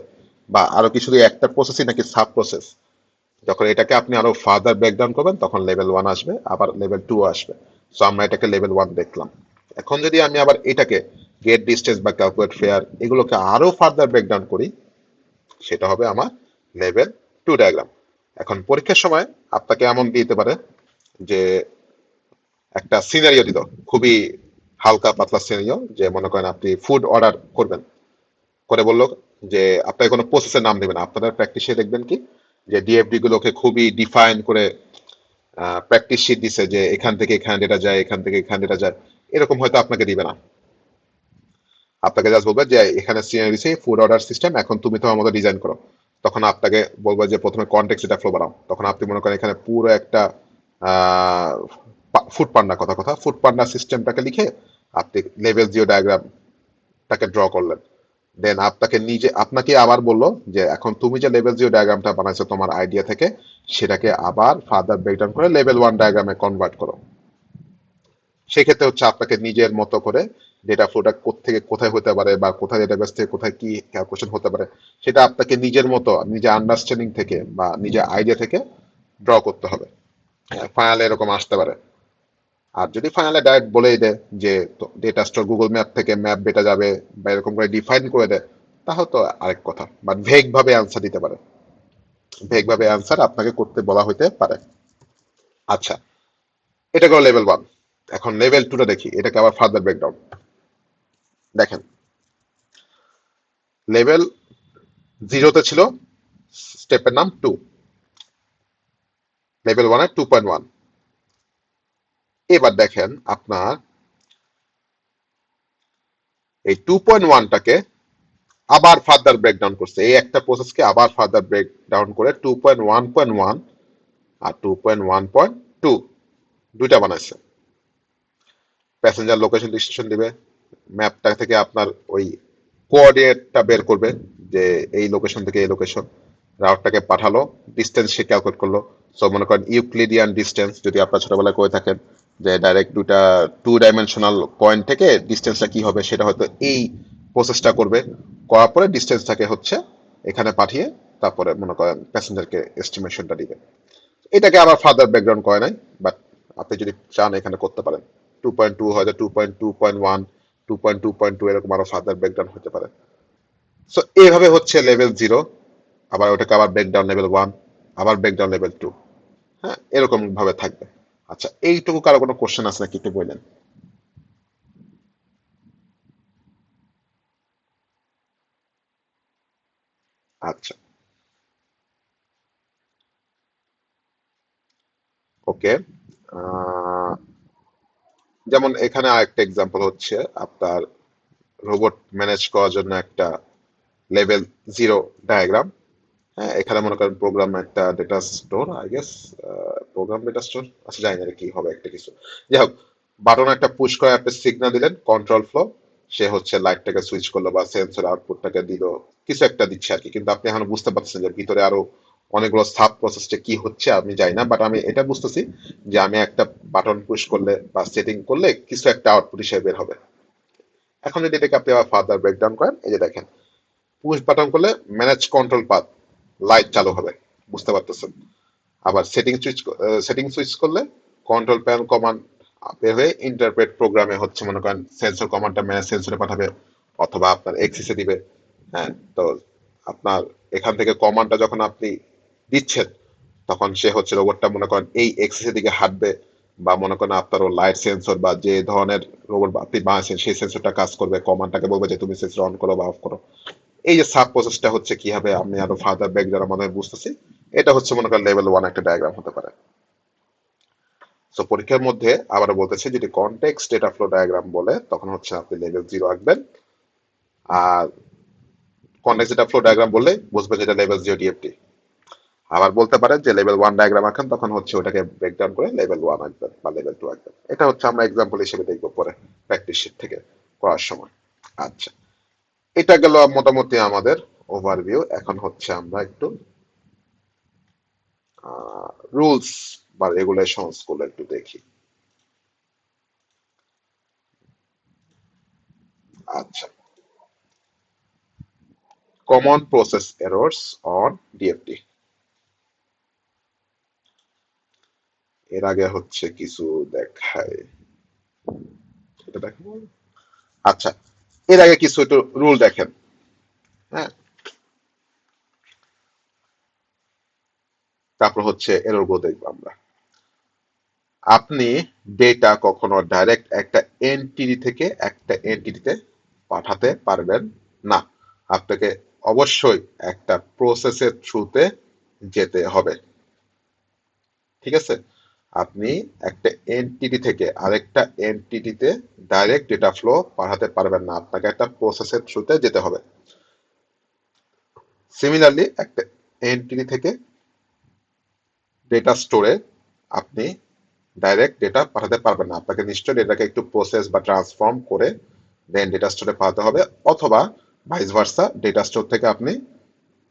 বা আরো কি শুধু একটা প্রসেসই নাকি সাব প্রসেস। যখন এটাকে আপনি আরো ফার্দার ব্রেকডাউন করবেন তখন লেভেল 1 আসবে, আবার লেভেল 2 আসবে। সো আমরা এটাকে লেভেল 1 দেখলাম। এখন যদি আমি আবার এটাকে গেট ডিস্টেন্স বা ক্যালকুলেট ফেয়ার এগুলোকে আরো ফার্দার ব্রেকডাউন করি, সেটা হবে আমার লেভেল 2 ডায়াগ্রাম। এখন পরীক্ষার সময় আপনাকে এমন দিতে পারে যে একটা সিনারিও দিল, খুবই হালকা পাতলা সিনারিও, যে মনে করেন আপনি ফুড অর্ডার করবেন, করে বললো যে আপনাকে কোনো প্রসেসের নাম দেবেন, আপনারা প্র্যাকটিসে দেখবেন কি যে ডিএফডি গুলোকে খুবই ডিফাইন করে প্র্যাকটিস শিট দিছে যে এখান থেকে এখানে ডেটা যায়, এখান থেকে এখানে ডেটা যায়, এরকম হয়তো আপনাকে দিবে না। আপনাকে জাস্ট বলবে যে এখানে সিনারি দিছে ফুড অর্ডার সিস্টেম, এখন তুমি তোমার মতো ডিজাইন করো। তখন আপনাকে বলবে যে প্রথমে কনটেক্সট ডেটা ফ্লো বানাও, তখন আপনি মনে করেন এখানে পুরো একটা ফুড পান্ডা, কথা কথা ফুড পান্ডা সিস্টেমটাকে লিখে আপনি লেভেল 0 ডায়াগ্রামটাকে ড্র করলেন। দেন আপনাকে নিজে আপনাকে আবার বললো যে এখন তুমি যে লেভেল 0 ডায়াগ্রামটা বানাইছো তোমার আইডিয়া থেকে, সেটাকে আবার ফার্দার ব্রেকডাউন করে লেভেল 1 ডায়াগ্রামে কনভার্ট করো। সেক্ষেত্রে হচ্ছে আপনাকে নিজের মতো করে ডেটা ফ্লোটা থেকে কোথায় হতে পারে বা কোথায় ডেটাবেস থেকে কোথায় কি ক্যালকুলেশন হতে পারে, সেটা আপনাকে নিজের মতো নিজের আন্ডারস্ট্যান্ডিং থেকে বা নিজের আইডিয়া থেকে ড্র করতে হবে। ফাইনালে এরকম আসতে পারে। আর যদি ফাইনালে ডাইরেক্ট বলেই দেয় যে ডেটা স্টোর গুগল ম্যাপ থেকে ম্যাপ ডেটা যাবে বা এরকম করে ডিফাইন করে দেয়, তাহলে তো আরেক কথা, বাট ভেগ ভাবে অ্যান্সার দিতে পারে, ভেগ ভাবে অ্যান্সার আপনাকে করতে বলা হইতে পারে। আচ্ছা, এটা গেল লেভেল 1। এখন লেভেল 2 টা দেখি, এটাকে আবার ফার্দার ব্রেকডাউন। দেখেন, লেভেল 0 তে ছিল স্টেপের নাম 2, লেভেল 1 এর 2.1। এবার দেখেন আপনার এই 2.1টাকে আবার ফার্দার ব্রেকডাউন করছে, এই একটা প্রসেসকে আবার ফার্দার ব্রেকডাউন করে 2.1.1 আর 2.1.2 দুইটা বানাইছে। প্যাসেঞ্জার লোকেশন ডিসক্রিপশন দিবে, ম্যাপটা থেকে আপনার ওই কোঅর্ডিনেটটা বের করবে যে এই লোকেশন থেকে এই লোকেশন, রাউটটাকে পাঠালো, ডিস্টেন্স সে ক্যালকুলেট করলো। সো মনে করেন ইউক্লিডিয়ান ডিস্টেন্স যদি আপনার ছোটবেলায় করে থাকেন যে ডাইরেক্ট দুটা 2 ডাইমেনশনাল পয়েন্ট থেকে ডিস্টেন্সটা কি হবে, সেটা হয়তো এই প্রসেসটা করবে, করার পরে ডিস্টেন্সটাকে হচ্ছে এখানে পাঠিয়ে তারপরে মনে করেন প্যাসেঞ্জারকে এস্টিমেশনটা দিবে। এটাকে আবার ফার্দার ব্যাকগ্রাউন্ড করে নাই, বাট আপনি যদি চান এখানে করতে পারেন 2.2 হয়তো 2.2.1 2.2.2 এরকম আরো ফার্দার ব্রেকডাউন হতে পারে। সো এইভাবে হচ্ছে লেভেল 0, আবার ওটাকে আবার ব্রেকডাউন লেভেল 1, আবার ব্রেকডাউন লেভেল 2। হ্যাঁ, এরকম ভাবে থাকবে। আচ্ছা, এইটুকু কারো কোনো কোশ্চেন আছে নাকি একটু বললেন? আচ্ছা, ওকে। যেমন এখানে আরেকটা এক্সাম্পল হচ্ছে আপনার রোবট ম্যানেজ করার জন্য একটা লেভেল 0 ডায়াগ্রাম। হ্যাঁ, এখানে মনে করেন প্রোগ্রাম একটা data store, I guess program data store, আচ্ছা জানি না কি হবে একটা কিছু। যাই হোক, বাটন একটা পুশ করে আপনি সিগন্যাল দিলেন, কন্ট্রোল ফ্লো, সে হচ্ছে লাইটটাকে সুইচ করলো বা সেন্সর আউটপুটটাকে দিল, কিছু একটা দিচ্ছে আর কি। কিন্তু আপনি এখন বুঝতে পারছেন যে ভিতরে আরো অনেকগুলো সাব প্রসেসটা কি হচ্ছে আমি জানি না, বাট আমি এটা বুঝতেছি যে আমি একটা বাটন পুশ করলে বা সেটিং করলে কিছু একটা আউটপুট হিসেবে বের হবে। এখন যদি এটাকে আপনি আবার ফার্দার ব্রেকডাউন করেন, এই যে দেখেন, পুশ বাটন করলে ম্যানেজ কন্ট্রোল পাথ, লাইট চালু হবে, বুঝতে পারতেছেন। আবার সেটিং সুইচ করলে কন্ট্রোল প্যানেল কমান্ড বের হয়ে ইন্টারপ্রেট প্রোগ্রামে হচ্ছে মনে করেন সেন্সর কমান্ডটা ম্যানেজ সেন্সরে পাঠাবে অথবা আপনার এক্সিসে দিবে। হ্যাঁ, তো আপনার এখান থেকে কমান্ডটা যখন আপনি দিচ্ছেন তখন সে হচ্ছে রোবটটা মনে করেন এই এক্সিসের দিকে হাঁটবে, বা মনে করেন আপনার লাইট সেন্সর বা যে ধরনের রোবট আপনি বানাচ্ছেন সেই সেন্সরটা কাজ করবে, কমান্ডটাকে বলবে যে তুমি সেন্সর অন করো বা অফ করো। এই যে সাব প্রসেসটা হচ্ছে কিভাবে আমি আরো ফার্দার ব্যাকগ্রাউন্ড মাধ্যমে বুঝতেছি, এটা হচ্ছে মনে করেন লেভেল 1 একটা ডায়াগ্রাম হতে পারে। সো পরীক্ষার মধ্যে আবার বলতেছে যদি কনটেক্সট ডেটা ফ্লো ডায়াগ্রাম বলে তখন হচ্ছে আপনি লেভেল 0 আঁকবেন, আর কনটেক্সট ডেটা ফ্লো ডায়াগ্রাম বললে বুঝবেন যেটা লেভেল 0 ডিএফটি। আবার বলতে পারেন যে লেভেল 1 ডায়াগ্রাম আঁকেন, তখন হচ্ছে ওটাকে ব্রেকডাউন করে লেভেল 1 আঁকবেন বা লেভেল 2 আঁকবেন। এটা হচ্ছে আমরা এক্সাম্পল হিসেবে দেখবো পরে প্র্যাকটিস শিট থেকে করার সময়। আচ্ছা, এটা গেল মোটামুটি আমাদের ওভারভিউ। এখন হচ্ছে আমরা একটু রুলস বা রেগুলেশনস গুলো একটু দেখি। আচ্ছা, common process errors on DFT. এর আগে হচ্ছে কিছু দেখায়, এটা দেখাবো। আচ্ছা, এর আগে কিছু একটু রুল দেখেন। হ্যাঁ, তারপর হচ্ছে এরর গুলো দেখবো আমরা। আপনি ডেটা কখনো ডাইরেক্ট একটা এনটিটি থেকে একটা এনটিটিতে পাঠাতে পারবেন না। আপনাকে অবশ্যই একটা প্রসেসের থ্রুতে যেতে হবে। ঠিক আছে, আপনি একটা এনটিটি থেকে আরেকটা এনটিটিতে ডাইরেক্ট ডেটা ফ্লো পাঠাতে পারবেন না, আপনাকে একটা প্রসেসের থ্রুতে যেতে হবে। সিমিলারলি একটা এনটিটি থেকে ডেটা স্টোরে আপনি ডাইরেক্ট ডেটা পাঠাতে পারবেন না, আপনাকে নিশ্চয়ই ডেটাকে একটু প্রসেস বা ট্রান্সফর্ম করে দেন ডেটা স্টোরে পাঠাতে হবে, অথবা ভাইস ভার্সা ডেটা স্টোর থেকে আপনি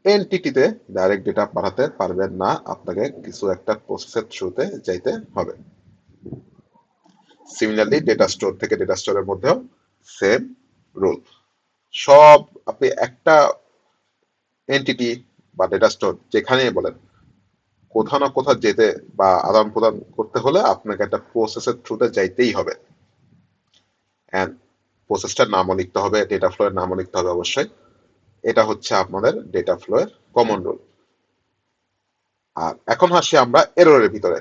এনটিটিতে ডাইরেক্ট ডেটা পাঠাতে পারবেন না, আপনাকে কিছু একটা প্রসেসের থ্রুতে যাইতে হবে। সিমিলারলি ডেটা স্টোর থেকে ডেটা স্টোরের মধ্যেও সেম রুল। সব আপনি একটা এনটিটি বা ডেটা স্টোর যেখানেই বলেন, কোথাও না কোথাও যেতে বা আদান প্রদান করতে হলে আপনাকে একটা প্রসেসের থ্রুতে যাইতেই হবে। অ্যান্ড প্রসেসটার নামও লিখতে হবে, ডেটা ফ্লো এর নামও লিখতে হবে অবশ্যই। এটা হচ্ছে আপনাদের ডেটা ফ্লো এর কমন রুল। আর এখন আসি আমরা এররের ভিতরে।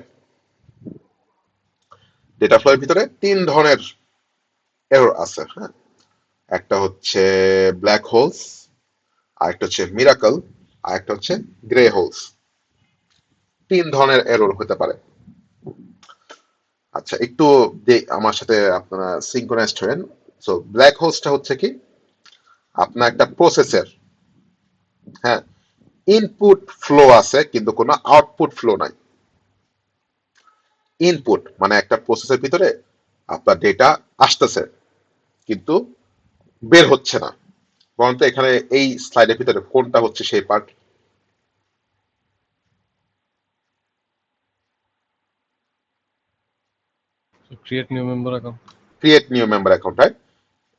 ডেটা ফ্লো এর ভিতরে তিন ধরনের এরর আছে। হ্যাঁ, একটা হচ্ছে ব্ল্যাক হোলস, আরেকটা হচ্ছে মিরাকল, আরেকটা হচ্ছে গ্রে হোলস। তিন ধরনের এরর হতে পারে। আচ্ছা, একটু আমার সাথে আপনারা সিঙ্ক্রোনাইজড হবেন। সো ব্ল্যাক হোলসটা হচ্ছে কি, আপনার একটা প্রসেসের, হ্যাঁ, ইনপুট ফ্লো আছে কিন্তু কোনো আউটপুট ফ্লো নাই। ইনপুট মানে একটা প্রসেসের ভিতরে আপনার ডেটা আসতেছে কিন্তু বের হচ্ছে না। বরঞ্চ এখানে এই স্লাইডের ভিতরে কোনটা হচ্ছে সেই part? Create new member account. Create new member account, right?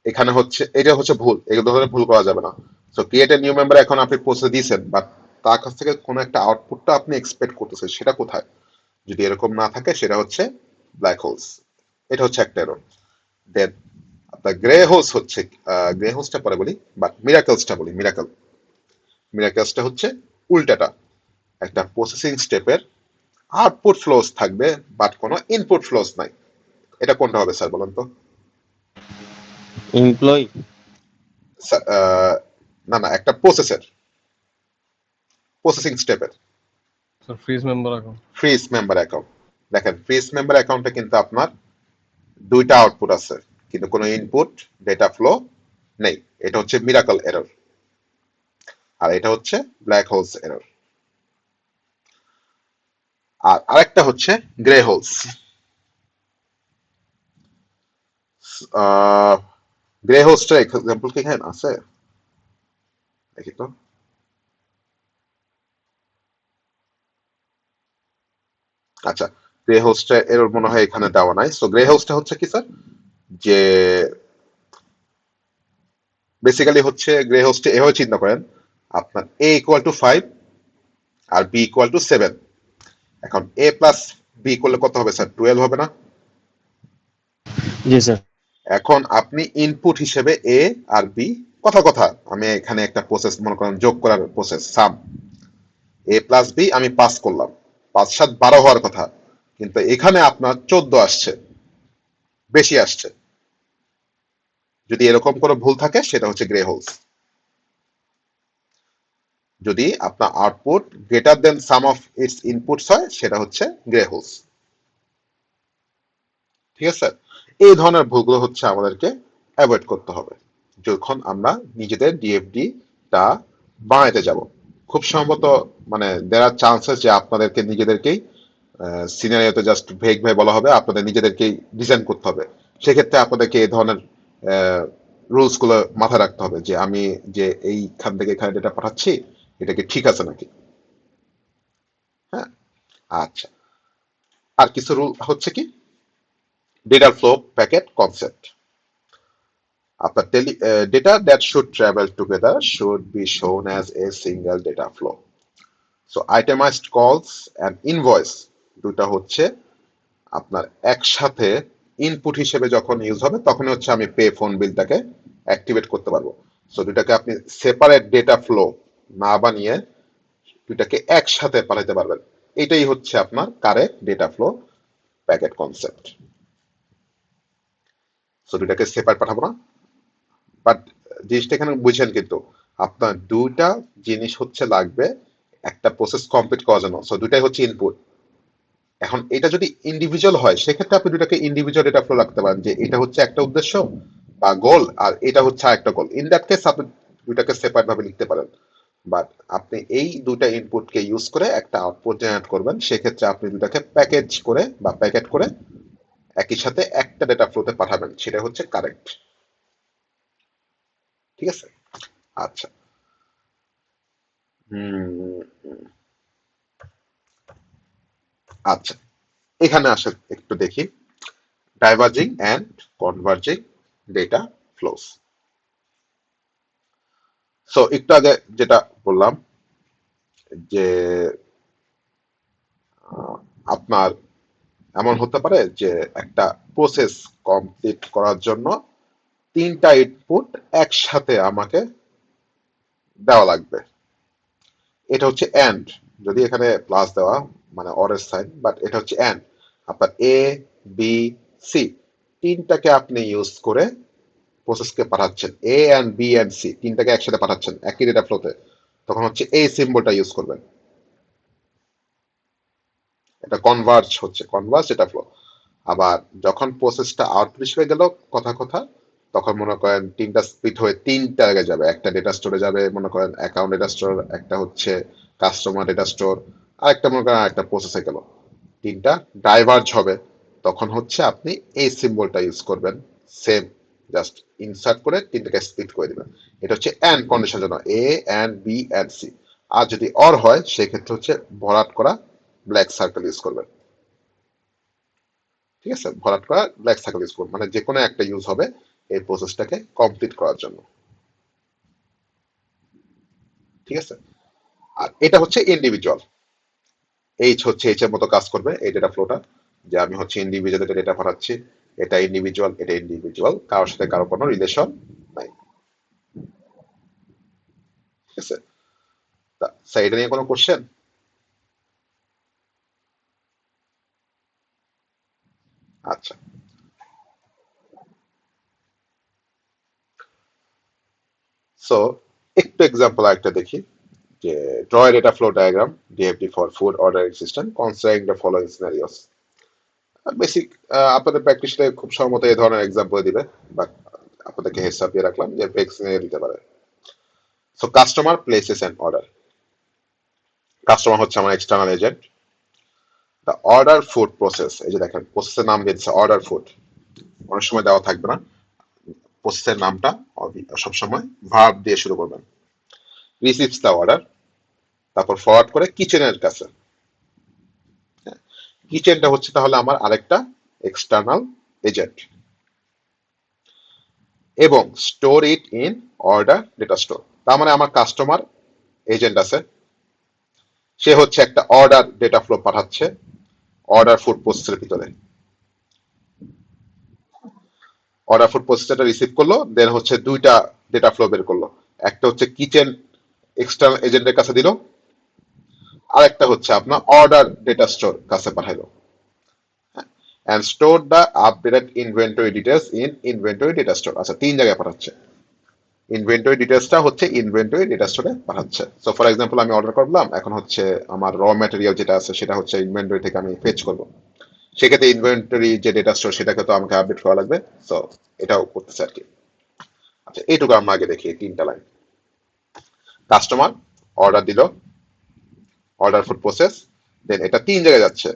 এখানে হচ্ছে এটা হচ্ছে ভুল, এগুলো ধরনের ভুল করা যাবে না। So create a new member এখন আপনি প্রসেস দিয়েছেন, বাট তার কাছ থেকে কোনো একটা আউটপুটটা আপনি এক্সপেক্ট করতেছেন, সেটা কোথায়? যদি এরকম না থাকে সেটা হচ্ছে ব্ল্যাক হোলস। এটা হচ্ছে একটা এরর। দেন আপনার গ্রে হোস হচ্ছে, গ্রে হোসটা পরে বলি, বাট মিরাকলসটা বলি। মিরাকলসটা হচ্ছে উল্টাটা, একটা প্রসেসিং স্টেপের আউটপুট ফ্লোস থাকবে বাট কোনো ইনপুট ফ্লোস নাই। এটা কোনটা হবে স্যার বলেন তো? এমপ্লয়ি। না না, একটা প্রসেসিং স্টেপের sir freeze member account. Freeze member account. দেখেন ফ্রিজ মেম্বার অ্যাকাউন্টে কিন্তু আপনার দুইটা আউটপুট আছে কিন্তু কোনো ইনপুট ডেটা ফ্লো নেই। এটা হচ্ছে মিরাকল এরর, আর এটা হচ্ছে ব্ল্যাক হোলস এরর। আর আরেকটা হচ্ছে গ্রে হোলস। গ্রে হোলসটার এক্সাম্পল কি এখানে আছে? দেখি তো। আচ্ছা, গ্রে হোলসটা এরর মনে হয় এখানে দেওয়া নাই। সো গ্রে হোলসটা হচ্ছে কি স্যার, যে বেসিক্যালি হচ্ছে গ্রে হোস্টে এভাবে চিন্তা করেন, আপনার এ ইকুয়াল টু 5 আর বি ইকুয়াল টু 7। এখন এ প্লাস বি করলে কত হবে স্যার? 12 হবে না? জি স্যার। এখন আপনি ইনপুট হিসেবে এ আর বি, কথা কথা আমি এখানে একটা প্রসেস মনে করেন যোগ করার প্রসেস, সাম এ প্লাস বি আমি পাস করলাম, 5 7 12 হওয়ার কথা, কিন্তু এখানে আপনার 14 আসছে, বেশি আসছে। যদি এরকম কোনো ভুল থাকে সেটা হচ্ছে গ্রে হোলস। যদি আপনার output greater than sum of its inputs হয় সেটা হচ্ছে গ্রে হোলস। ঠিক আছে, এই ধরনের ভুলগুলো হচ্ছে আমাদেরকে অ্যাভয়েড করতে হবে যখন আমরা নিজেদের ডিএফডি টা বানাইতে যাব। খুব সম্ভবত মানে দেয়ার আর চান্সেস যে আপনাদেরকে নিজেদেরকেই সিনারিওতে জাস্ট ভেগ ভাবে বলা হবে, আপনাদের নিজেদেরকেই ডিজাইন করতে হবে। সেক্ষেত্রে আপনাদেরকে এই ধরনের রুলস গুলো মাথায় রাখতে হবে যে আমি যে এইখান থেকে এখানে ডেটা পাঠাচ্ছি এটা কি ঠিক আছে নাকি। হ্যাঁ, আচ্ছা। আর কিছু রুল হচ্ছে কি, ডেটা ফ্লো প্যাকেট কনসেপ্ট। আপনার data that should travel together should be shown as a single data flow. So itemized calls and invoice দুটা হচ্ছে আপনার একসাথে ইনপুট হিসেবে যখন ইউজ হবে তখন হচ্ছে আমি পে ফোন বিলটাকে অ্যাক্টিভেট করতে পারবো। সো দুটাকে আপনি সেপারেট ডেটা ফ্লো না বানিয়ে দুটাকে একসাথে পাঠাতে পারবেন। এটাই হচ্ছে আপনার correct data flow packet concept. So দুটাকে সেপারেট পাঠাবো না, বাট জিনিসটা এখানে বুঝছেন কিন্তু আপনার দুইটা জিনিস হচ্ছে লাগবে একটা প্রসেস কমপ্লিট করার জন্য। সো দুইটাই হচ্ছে ইনপুট। এখন এটা যদি ইন্ডিভিজুয়াল হয় সেক্ষেত্রে আপনি দুটাকে ইন্ডিভিজুয়াল ডেটা ফ্লো রাখতে পারেন যে এটা হচ্ছে একটা উদ্দেশ্য বা গোল আর এটা হচ্ছে আরেকটা গোল। ইন দ্যাট কেস আপনি দুইটাকে সেপারেট ভাবে লিখতে পারেন। বাট আপনি এই দুইটা ইনপুটকে ইউজ করে একটা আউটপুট জেনারেট করবেন, সেক্ষেত্রে আপনি দুটাকে প্যাকেজ করে বা প্যাকেট করে একই সাথে একটা ডেটা ফ্লোতে পাঠাবেন, সেটা হচ্ছে কারেক্ট। ঠিক আছে, আচ্ছা। হুম, আচ্ছা, এখানে আসে একটু দেখি diverging and converging data flows. So একটু আগে যেটা বললাম যে আপনার এমন হতে পারে যে একটা প্রসেস কমপ্লিট করার জন্য তিনটা ইনপুট একসাথে আমাকে দেওয়া লাগবে। এটা হচ্ছে এন্ড, যদি এখানে প্লাস দেওয়া মানে অরের সাইন, বাট এটা হচ্ছে এন্ড। আপনার এ বি সি তিনটাকে আপনি ইউজ করে প্রসেসকে পাঠাচ্ছেন, এ এন্ড বি এন্ড সি তিনটাকে একসাথে পাঠাচ্ছেন একই ডেটা ফ্লোতে, তখন হচ্ছে এই সিম্বলটা ইউজ করবেন। এটা কনভার্জ হচ্ছে, কনভার্জ ডেটা ফ্লো। আবার যখন প্রসেসটা আউটপুট হিসেবে গেল কথা কথা, তখন মনে করেন তিনটা স্প্লিট হয়ে তিনটা জায়গায় যাবে, একটা ডেটা স্টোরে যাবে মনে করেন অ্যাকাউন্ট ডেটা স্টোর, একটা হচ্ছে কাস্টমার ডেটা স্টোর, আর একটা মনে করেন একটা প্রসেসে গেল, তিনটা ডাইভার্জ হবে। তখন হচ্ছে আপনি এই সিম্বলটা ইউজ করবেন, সেম জাস্ট ইনসার্ট করে তিনটাকে স্প্লিট করে দিবেন। এটা হচ্ছে এন্ড কন্ডিশনের জন্য, এ এন্ড বি এন্ড সি। আর যদি অর হয় সেক্ষেত্রে হচ্ছে ভরাট করা ব্ল্যাক সার্কেল ইউজ করবেন। ঠিক আছে, ভরাট করা ব্ল্যাক সার্কেল ইউজ করবেন, মানে যে কোনো একটা ইউজ হবে এই প্রসেসটাকে কমপ্লিট করার জন্য। ঠিক আছে, আর এটা হচ্ছে ইন্ডিভিজুয়াল, এইচ হচ্ছে এইচ এর মতো কাজ করবে এই ডেটা ফ্লোটা, যে আমি হচ্ছে ইন্ডিভিজুয়াল ডেটা পাঠাচ্ছি, এটা ইন্ডিভিজুয়াল, এটা ইন্ডিভিজুয়াল, কারোর সাথে কারো কোনো রিলেশন নাই। ঠিক আছে, স্যার এটা নিয়ে কোনো কোশ্চেন? আচ্ছা, সো একটু এক্সাম্পল একটা দেখি যে draw A data flow diagram ডিএফডি for food ordering system considering the following scenarios. Basic আপনাদের প্র্যাকটিসে খুব সম্ভবত এই ধরনের এক্সাম্পল দিবে, বাট আপনাদেরকে হেডস আপ দিয়ে রাখলাম যে ফেক সিনারিও দিতে পারে। So customer places an order, customer হচ্ছে আমার external agent. The order food process, এই যে দেখেন প্রসেসের নাম দিয়েছে অর্ডার ফুড, অনেক সময় দেওয়া থাকবে না, প্রসেসের নামটা সবসময় ভার্ব দিয়ে শুরু করবেন। রিসিভস দ্য অর্ডার, তারপর ফরওয়ার্ড করে কিচেনের কাছে। কিচেনটা হচ্ছে তাহলে আমার আরেকটা এক্সটার্নাল এজেন্ট, এবং store it in order data store. তার মানে আমার কাস্টমার এজেন্ট আছে, সে হচ্ছে একটা অর্ডার ডেটা ফ্লো পাঠাচ্ছে অর্ডার ফুড প্রসেসের ভিতরে। অর্ডার ফুড প্রসেসরটা রিসিভ করলো, দেন হচ্ছে দুইটা ডেটা ফ্লো বের করলো, একটা হচ্ছে কিচেন এক্সটার্নাল এজেন্টের কাছে দিল, আরেকটা হচ্ছে আপনার অর্ডার ডেটা স্টোর কাছে পাঠাইলো। and store the updated inventory details in inventory data store। আচ্ছা, তিন জায়গায় পাঠাচ্ছে। ইনভেন্টরি ডিটেলসটা হচ্ছে ইনভেন্টরি ডেটা স্টোরে পাঠাচ্ছে। সো ফর এক্সাম্পল আমি অর্ডার করলাম, এখন হচ্ছে আমার র ম্যাটেরিয়াল যেটা আছে সেটা হচ্ছে ইনভেন্টরি থেকে আমি ফেচ করব, সেক্ষেত্রে ইনভেন্টরি যে ডেটা স্টোর সেটাকে তো আমাকে আপডেট করা লাগবে। সো এটাও করতেছে আর কি। আচ্ছা, এইটুকু আমরা আগে দেখি তিনটা লাইন। কাস্টমার অর্ডার দিল, অর্ডার ফুড প্রসেস, দেন এটা তিন জায়গায় যাচ্ছে,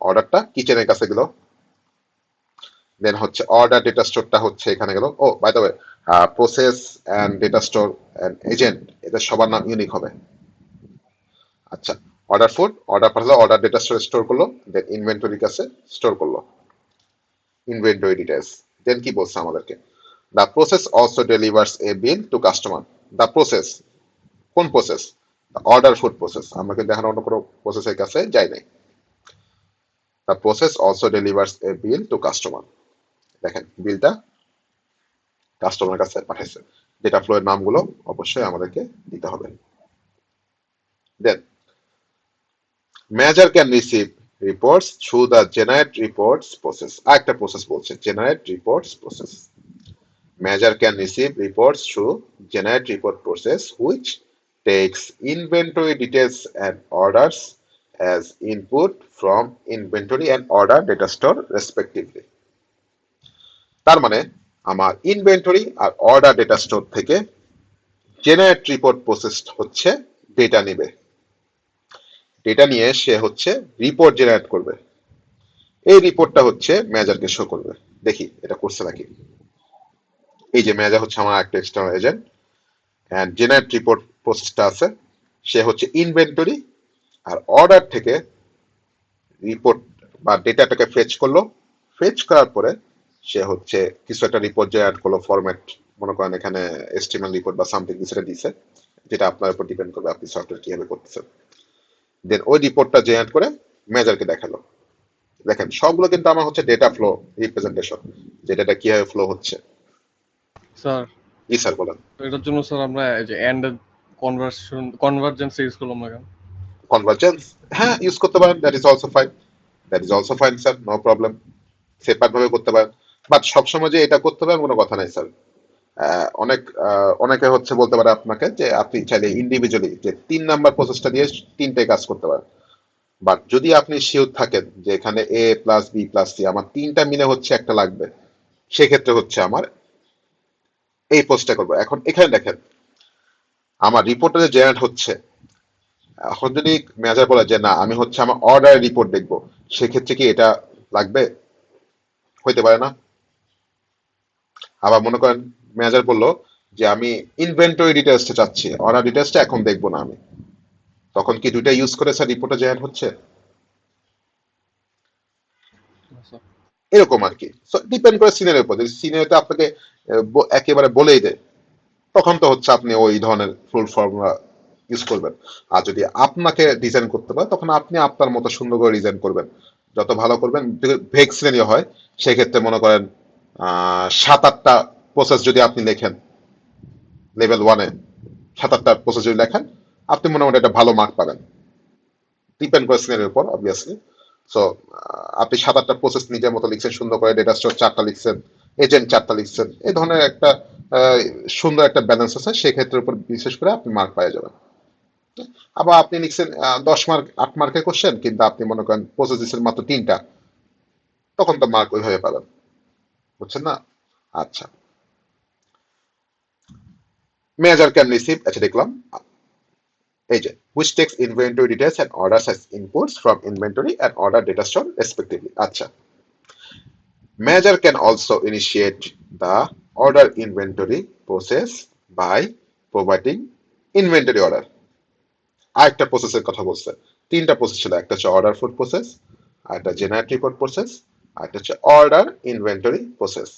অর্ডারটা কিচেনের কাছে গেল, দেন হচ্ছে অর্ডার ডেটা স্টোরটা হচ্ছে এখানে গেল। Oh by the way, process and data store and agent এদের সবার নাম ইউনিক হবে। আচ্ছা, অর্ডার ফুড অর্ডার পাঠালো, অর্ডার ডেটা স্টোরে স্টোর করলো, দেন ইনভেন্টরির কাছে স্টোর করলো ইনভেন্টরি ডিটেলস। দেন কি বলছে আমাদেরকে, the process also delivers A bill to customer. The process, কোন প্রসেস? অর্ডার ফুড প্রসেস, আমরা কিন্তু এখন অন্য কোনো প্রসেসের কাছে যাই নাই। The process also delivers A bill to customer, দেখেন বিলটা কাস্টমার কাছে পাঠাইছে। ডেটা ফ্লো এর নামগুলো অবশ্যই আমাদেরকে দিতে হবে। Then manager can receive reports through the generate reports process. আরেকটা প্রসেস বলছে generate reports process. Manager can receive reports through generate report process which takes inventory details and orders as input from inventory and order data store respectively। তার মানে আমার inventory আর order data store থেকে generate report process হচ্ছে data নিবে, data নিয়ে সে হচ্ছে report generate করবে, এই রিপোর্টটা হচ্ছে ম্যানেজারকে শো করবে। দেখি এটা করছে নাকি। এই যে ম্যানেজার হচ্ছে আমার একটা external agent, and generate report প্রসেসটা আছে, সে হচ্ছে ইনভেন্টরি আর অর্ডার থেকে রিপোর্ট বা ডেটাটাকে ফেচ করলো, ফেচ করার পরে সে হচ্ছে কিছু একটা রিপোর্ট জেনারেট করলো, ফরম্যাট মনে করেন এখানে এস্টিমেল রিপোর্ট বা সামথিং কিছুটা দিছে, যেটা আপনার উপর ডিপেন্ড করবে আপনি সফটওয়্যার কিভাবে করতেছেন। দেন ওই রিপোর্টটা জেনারেট করে ম্যানেজারকে দেখালো। দেখেন সবগুলো কিন্তু আমার হচ্ছে ডেটা ফ্লো রিপ্রেজেন্টেশন, যে ডেটা কিভাবে ফ্লো হচ্ছে। স্যার জি স্যার বলেন। এটার জন্য স্যার আমরা এই যে এন্ড কনভার্জেন্স ইউজ করলাম না কেন? কনভার্জেন্স, হ্যাঁ ইউজ করতে পারেন, that is also fine, that is also fine sir, no problem, separate ভাবে করতে পারেন। বাট সবসময় যে এটা করতে পারেন কোনো কথা নাই স্যার। অনেকে হচ্ছে বলতে পারে আপনাকে যে আপনি চাইলে ইন্ডিভিজুয়ালি যে 3 নাম্বার প্রসেসটা দিয়ে তিনটে কাজ করতে পারেন। বাট যদি আপনি শিওর থাকেন যে এখানে এ প্লাস বি প্লাস সি আমার তিনটা মিলে হচ্ছে একটা লাগবে, সেক্ষেত্রে হচ্ছে আমার এই পোস্টটা করবো। এখন এখানে দেখেন আমার রিপোর্টটা যে জেনারেট হচ্ছে, এখন যদি ম্যানেজার বলে যে না আমি হচ্ছে আমার অর্ডার রিপোর্ট দেখবো, সেক্ষেত্রে কি এটা লাগবে? হইতে পারে না। আবার মনে করেন ম্যানেজার বললো যে আমি ইনভেন্টরি ডিটেলসটা চাচ্ছি, অর্ডার ডিটেলসটা এখন দেখবো না আমি, তখন কি দুইটা ইউজ করে স্যার রিপোর্টটা জেনারেট হচ্ছে? স্যার এরকম আর কি। সো ডিপেন্ড করে সিনিয়রের উপর, যদি সিনিয়রটা আপনাকে একেবারে বলেই দেয়, তখন তো হচ্ছে আপনি ওই ধরনের ফুল ফর্মুলা ইউজ করবেন। আর যদি আপনাকে ডিজাইন করতে পারে, তখন আপনি আপনার মতো সুন্দর করে ডিজাইন করবেন। যত ভালো করবেন, ভেগ শ্রেণী হয়, সেক্ষেত্রে মনে করেন 7-8টা প্রসেস যদি আপনি লেখেন লেভেল 1-এ, 7-8টা প্রসেস যদি লেখেন, আপনি মোটামুটি একটা ভালো মার্ক পাবেন। ডিপেন্ড করে শ্রেণীর উপর অবভিয়াসলি। সো আপনি 7-8টা প্রসেস নিজের মতো লিখছেন, সুন্দর করে ডেটা স্টোর 4টা লিখছেন, এজেন্ট 4টা লিখছেন, এই ধরনের একটা আহ, সুন্দর একটা ব্যালেন্স আছে, সেক্ষেত্রের উপর বিশেষ করে আপনি মার্ক পেয়ে যাবেন। আবার আপনি লিখছেন 10 মার্ক 8 মার্কের কোশ্চেন, কিন্তু আপনি মনে করেন প্রসেস দিচ্ছেন মাত্র 3টা, তখন তো মার্ক ওইভাবে পাবেন, বুঝছেন না? আচ্ছা, মেজার ক্যান রিসিভ, আচ্ছা দেখলাম এই যে which takes inventory details and orders as inputs from inventory and order data store respectively. আচ্ছা, manager can also initiate the order inventory process by providing inventory order. আরেকটা প্রসেসের কথা বলছে, 3টা প্রসেস ছিল, একটা হচ্ছে অর্ডার ফুড প্রসেস, আরেকটা জেনারেট রিপোর্ট প্রসেস, আরেকটা হচ্ছে order inventory process.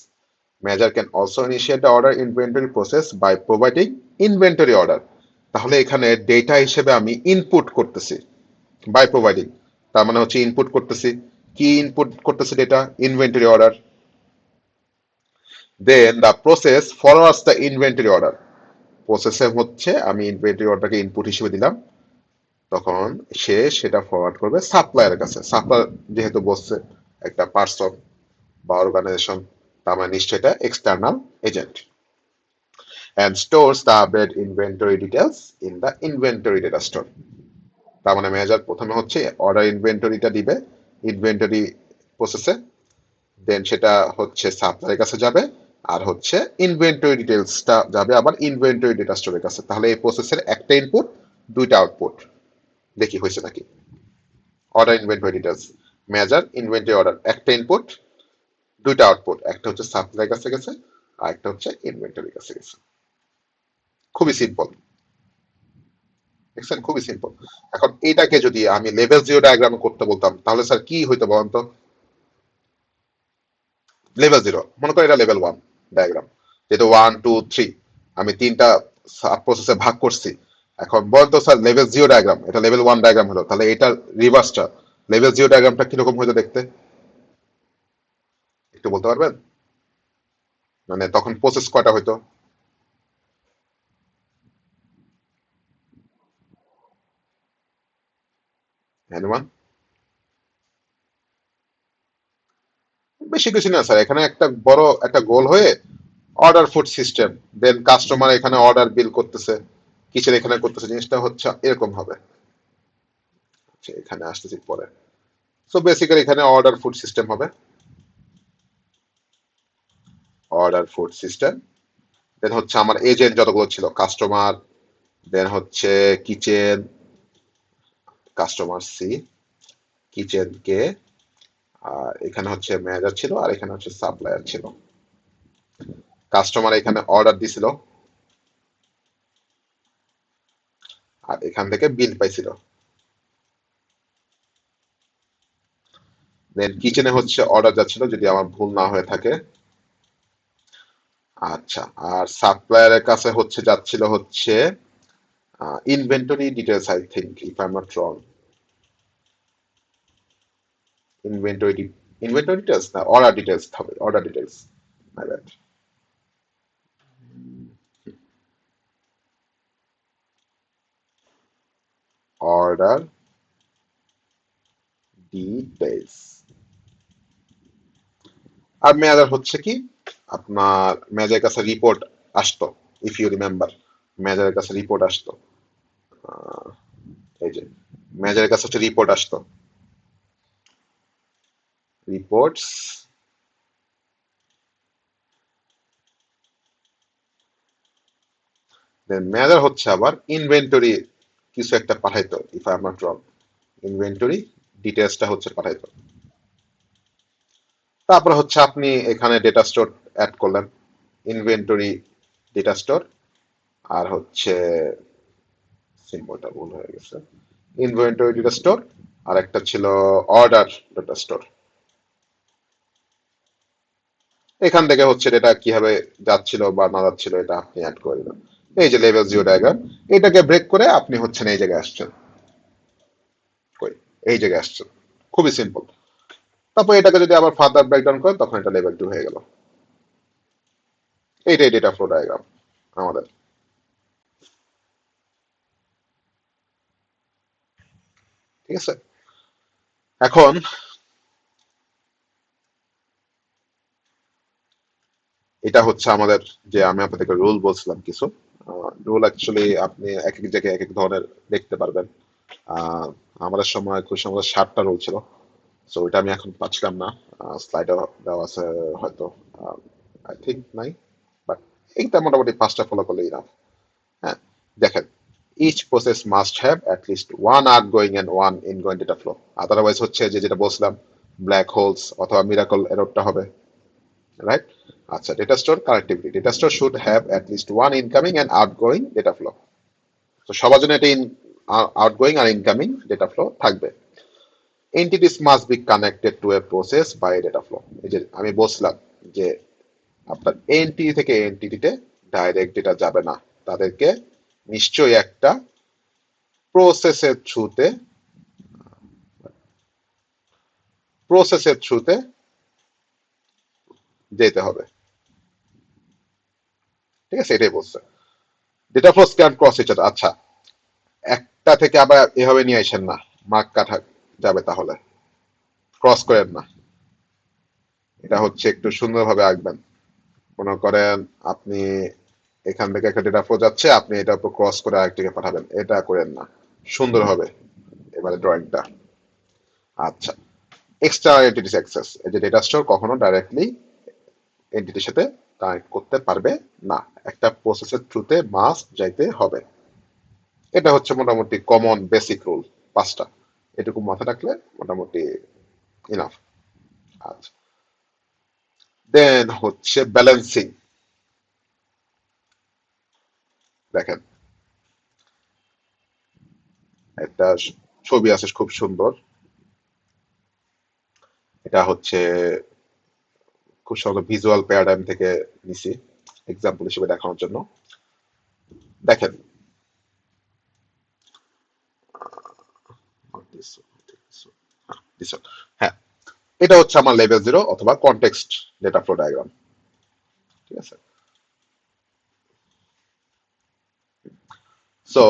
Manager can also initiate the order inventory process by providing inventory order. তাহলে এখানে ডেটা হিসেবে আমি ইনপুট করতেছি বাই প্রোভাইডিং, তার মানে হচ্ছে ইনপুট করতেছি, কি ইনপুট করতেছি? Data, inventory order. Then the process forwards the inventory order, প্রসেসে হচ্ছে আমি ইনভেন্টরি অর্ডারকে ইনপুট হিসেবে দিলাম, তখন সে সেটা ফরওয়ার্ড করবে সাপ্লায়ারের কাছে। সাপ্লায়ার যেহেতু বলছে একটা পার্সন বা অর্গানাইজেশন, তার মানে নিশ্চয়ই এটা external agent. and stores the updated inventory details in the inventory data store. তার মানে ম্যানেজার প্রথমে হচ্ছে অর্ডার ইনভেন্টরিটা দিবে ইনভেন্টরি প্রসেসে, দেন সেটা হচ্ছে সাপ্লায়ারের কাছে যাবে, আর হচ্ছে ইনভেন্টরি ডিটেলসটা যাবে আবার ইনভেন্টরি ডেটা স্টোরের কাছে। তাহলে এই প্রসেসের একটা ইনপুট, 2টা আউটপুট। দেখি হয়েছে নাকি? Order inventory details, manager inventory order, একটা ইনপুট, 2টা আউটপুট, একটা হচ্ছে সাপ্লায়ারের কাছে গেছে, আর একটা হচ্ছে ইনভেন্টরির কাছে গেছে। খুবই সিম্পল, দেখছেন? খুবই সিম্পল। এখন এইটাকে যদি আমি লেভেল 0 ডায়াগ্রাম করতে বলতাম, তাহলে স্যার কি হইতো বলেন তো? লেভেল 0 মনে করি এটা লেভেল 1 ডায়াগ্রাম, যেহেতু 1 2 3 আমি 3টা সাব প্রসেসে ভাগ করছি। এখন বলেন তো স্যার, লেভেল 0 ডায়াগ্রাম, এটা লেভেল 1 ডায়াগ্রাম হলো, তাহলে এটার রিভার্সটা লেভেল 0 ডায়াগ্রামটা কিরকম হইতো দেখতে? একটু বলতে পারবেন? মানে তখন প্রসেস কয়টা হইতো? anyone? বেশি কিছু না স্যার, এখানে একটা বড় একটা গোল হয়ে অর্ডার ফুড সিস্টেম, দেন কাস্টমার এখানে অর্ডার বিল করতেছে, কিচেন এখানে করতেছে, জিনিসটা হচ্ছে এরকম হবে। আচ্ছা, এখানে আসতেছি পরে। সো বেসিক্যালি এখানে অর্ডার ফুড সিস্টেম হবে, অর্ডার ফুড সিস্টেম। দেন হচ্ছে আমার এজেন্ট যতগুলো ছিল, কাস্টমার, দেন হচ্ছে কিচেন, কাস্টমার সি, কিচেন কে, আর এখানে হচ্ছে ম্যানেজার ছিল, আর এখানে হচ্ছে সাপ্লায়ার ছিল। কাস্টমার এখানে অর্ডার দিছিল, আর এখান থেকে বিল পাইছিল। দেন কিচেনে হচ্ছে অর্ডার যাচ্ছিল, যদি আমার ভুল না হয়ে থাকে। আচ্ছা, আর সাপ্লায়ারের কাছে হচ্ছে যাচ্ছিল হচ্ছে inventory details, I think, if I am not wrong. Inventory inventory details না, অর্ডার ডিটেলস হবে, order details, my bad. Order details. আর মেয়াদার হচ্ছে কি, আপনার মেজারের কাছে রিপোর্ট আসতো, ইফ ইউ রিমেম্বার, মেজারের কাছে রিপোর্ট আসতো। আহ, এই যে মেজারের কাছে হচ্ছে রিপোর্ট আসতো, রিপোর্টস। দেন মেজার হচ্ছে আবার ইনভেন্টরি কিছু একটা পাঠাইতো, if I am not wrong, inventory ডিটেলসটা হচ্ছে পাঠাইতো। তারপরে হচ্ছে আপনি এখানে ডেটা স্টোর অ্যাড করলেন, ইনভেন্টরি ডেটা স্টোর, আর হচ্ছে সিম্বলটা ভুল হয়ে গেছে, ইনভেন্টরি ডেটা স্টোর, আর একটা ছিল অর্ডার ডেটা স্টোর। এখান থেকে হচ্ছে ডেটা কিভাবে যাচ্ছিল বা না যাচ্ছিল এটা আপনি অ্যাড করে দিবেন। এই যে লেভেল 0 ডায়াগ্রাম, এটাকে ব্রেক করে আপনি হচ্ছেন এই জায়গায় আসছেন, কই এই জায়গায় আসছেন। খুবই সিম্পল। তারপর এটাকে যদি আবার ফার্দার ব্রেকডাউন করেন তখন এটা লেভেল 2 হয়ে গেল। এইটাই ডেটা ফ্লো ডায়াগ্রাম আমাদের। ঠিক আছে, এখন এটা হচ্ছে আমাদের যে আমি আপনাদেরকে রুল বলছিলাম কিছু রুল। অ্যাকচুয়ালি আপনি এক এক জায়গায় এক এক ধরনের দেখতে পারবেন। আহ, আমাদের সময় খুব সম্ভবত 7টা রুল ছিল, সো ওইটা আমি এখন পাচ্ছিলাম না। স্লাইডে দেওয়া আছে হয়তো, আই থিঙ্ক নাই, বাট এইটা মোটামুটি 5টা ফলো করলেই না। হ্যাঁ, দেখেন, each process must have at least one outgoing and one incoming data flow. Otherwise হচ্ছে যে যেটা বলছিলাম ব্ল্যাক হোলস অথবা মিরাকল এররটা হবে, রাইট? আচ্ছা, data store connectivity, data store should have at least one incoming and outgoing data flow. তো সবার জন্য এটা আউটগোয়িং আর ইনকামিং ডেটা ফ্লো থাকবে। Entities must be connected to a process by data flow. এই যে আমি বলছিলাম যে আপনার এনটিটি থেকে এনটিটিতে ডাইরেক্ট ডেটা যাবে না, তাদেরকে নিশ্চয়ই একটা প্রসেসের থ্রুতে যেতে হবে। ঠিক আছে, এটাই বলছে data flow can cross each other. আচ্ছা, একটা থেকে আবার এভাবে নিয়ে আসেন না, মার্ক কাটা যাবে, তাহলে ক্রস করেন না। এটা হচ্ছে একটু সুন্দরভাবে আঁকবেন। মনে করেন আপনি এখান থেকে একটা ডেটা ফ্লো যাচ্ছে, আপনি এটা উপর ক্রস করে আরেকটিকে পাঠাবেন, এটা করেন না, সুন্দর হবে এবারে ড্রয়িংটা। আচ্ছা, এক্সটার্নাল এন্টিটিস অ্যাক্সেস, এই যে ডেটা স্টোর কখনো ডাইরেক্টলি এন্টিটির সাথে কানেক্ট করতে পারবে না, একটা প্রসেসের থ্রুতে মাস্ট যাইতে হবে। এটা হচ্ছে মোটামুটি কমন বেসিক রুল 5টা, এটুকু মাথা রাখলে মোটামুটি ইনাফ। আচ্ছা, দেন হচ্ছে ব্যালেন্সিং। দেখেন, একটা ছবি আছে খুব সুন্দর, এটা হচ্ছে খুব সুন্দর ভিজুয়াল প্যারাডাইম থেকে নিছি এক্সাম্পল হিসেবে দেখানোর জন্য। দেখেন, হ্যাঁ, এটা হচ্ছে আমার লেভেল 0 অথবা কনটেক্সট ডেটা ফ্লো ডায়াগ্রাম। ঠিক আছে, সো